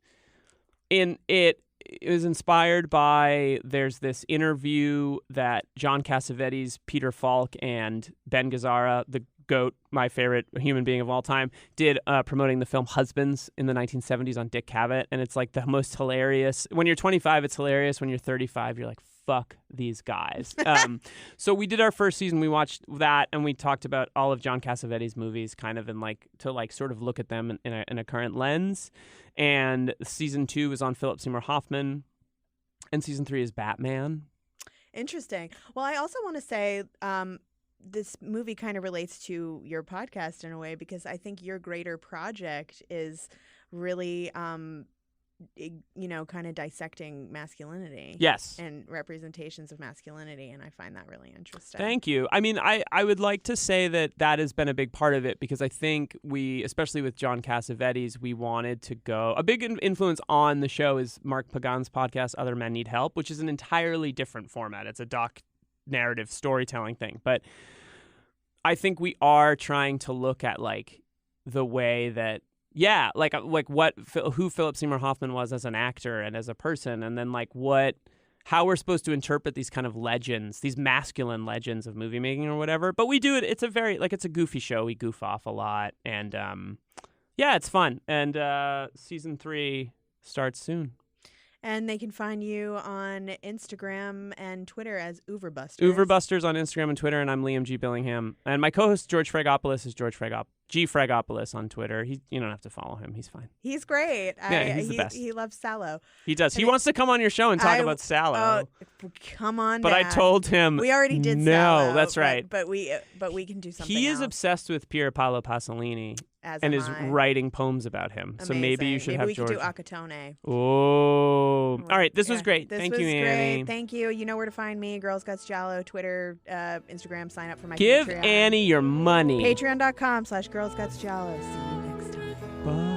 inspired by, there's this interview that John Cassavetes, Peter Falk, and Ben Gazzara, the GOAT, my favorite human being of all time, did promoting the film Husbands in the 1970s on Dick Cavett. And it's the most hilarious. When you're 25, it's hilarious. When you're 35, you're fuck these guys. So we did our first season. We watched that, and we talked about all of John Cassavetes' movies kind of in to sort of look at them in a current lens. And season 2 is on Philip Seymour Hoffman, and season 3 is Batman. Interesting. Well, I also want to say this movie kind of relates to your podcast in a way, because I think your greater project is really kind of dissecting masculinity. Yes. And representations of masculinity, and I find that really interesting. Thank you. I mean, I would like to say that has been a big part of it, because I think we, especially with John Cassavetes, we wanted to go. A big influence on the show is Mark Pagan's podcast, Other Men Need Help, which is an entirely different format. It's a doc narrative storytelling thing. But I think we are trying to look at like the way that, yeah, like who Philip Seymour Hoffman was as an actor and as a person, and then like how we're supposed to interpret these kind of legends, these masculine legends of movie making or whatever. But we do it. It's a goofy show. We goof off a lot, and yeah, it's fun. And season 3 starts soon. And they can find you on Instagram and Twitter as Oeuvre Busters. Oeuvre Busters on Instagram and Twitter, and I'm Liam G. Billingham. And my co-host George Fragopoulos is G. Fragopoulos on Twitter. You don't have to follow him. He's fine. He's great. Yeah, he's the best. He loves Sallow. He does. He wants to come on your show and talk about Sallow. Come on, but Dad. I told him we already did. No, Sallow, that's right. But we can do something. He is else. obsessed with Pier Paolo Pasolini. And is writing poems about him. Amazing. So maybe you should have George. Maybe we could do Akatone. Oh. All right. This was great. Thank you, Annie. Thank you. You know where to find me. Girls Guts Giallo, Twitter, Instagram. Sign up for my Give Patreon. Annie your money. Patreon.com/girlsgutsgiallo. See you next time. Bye.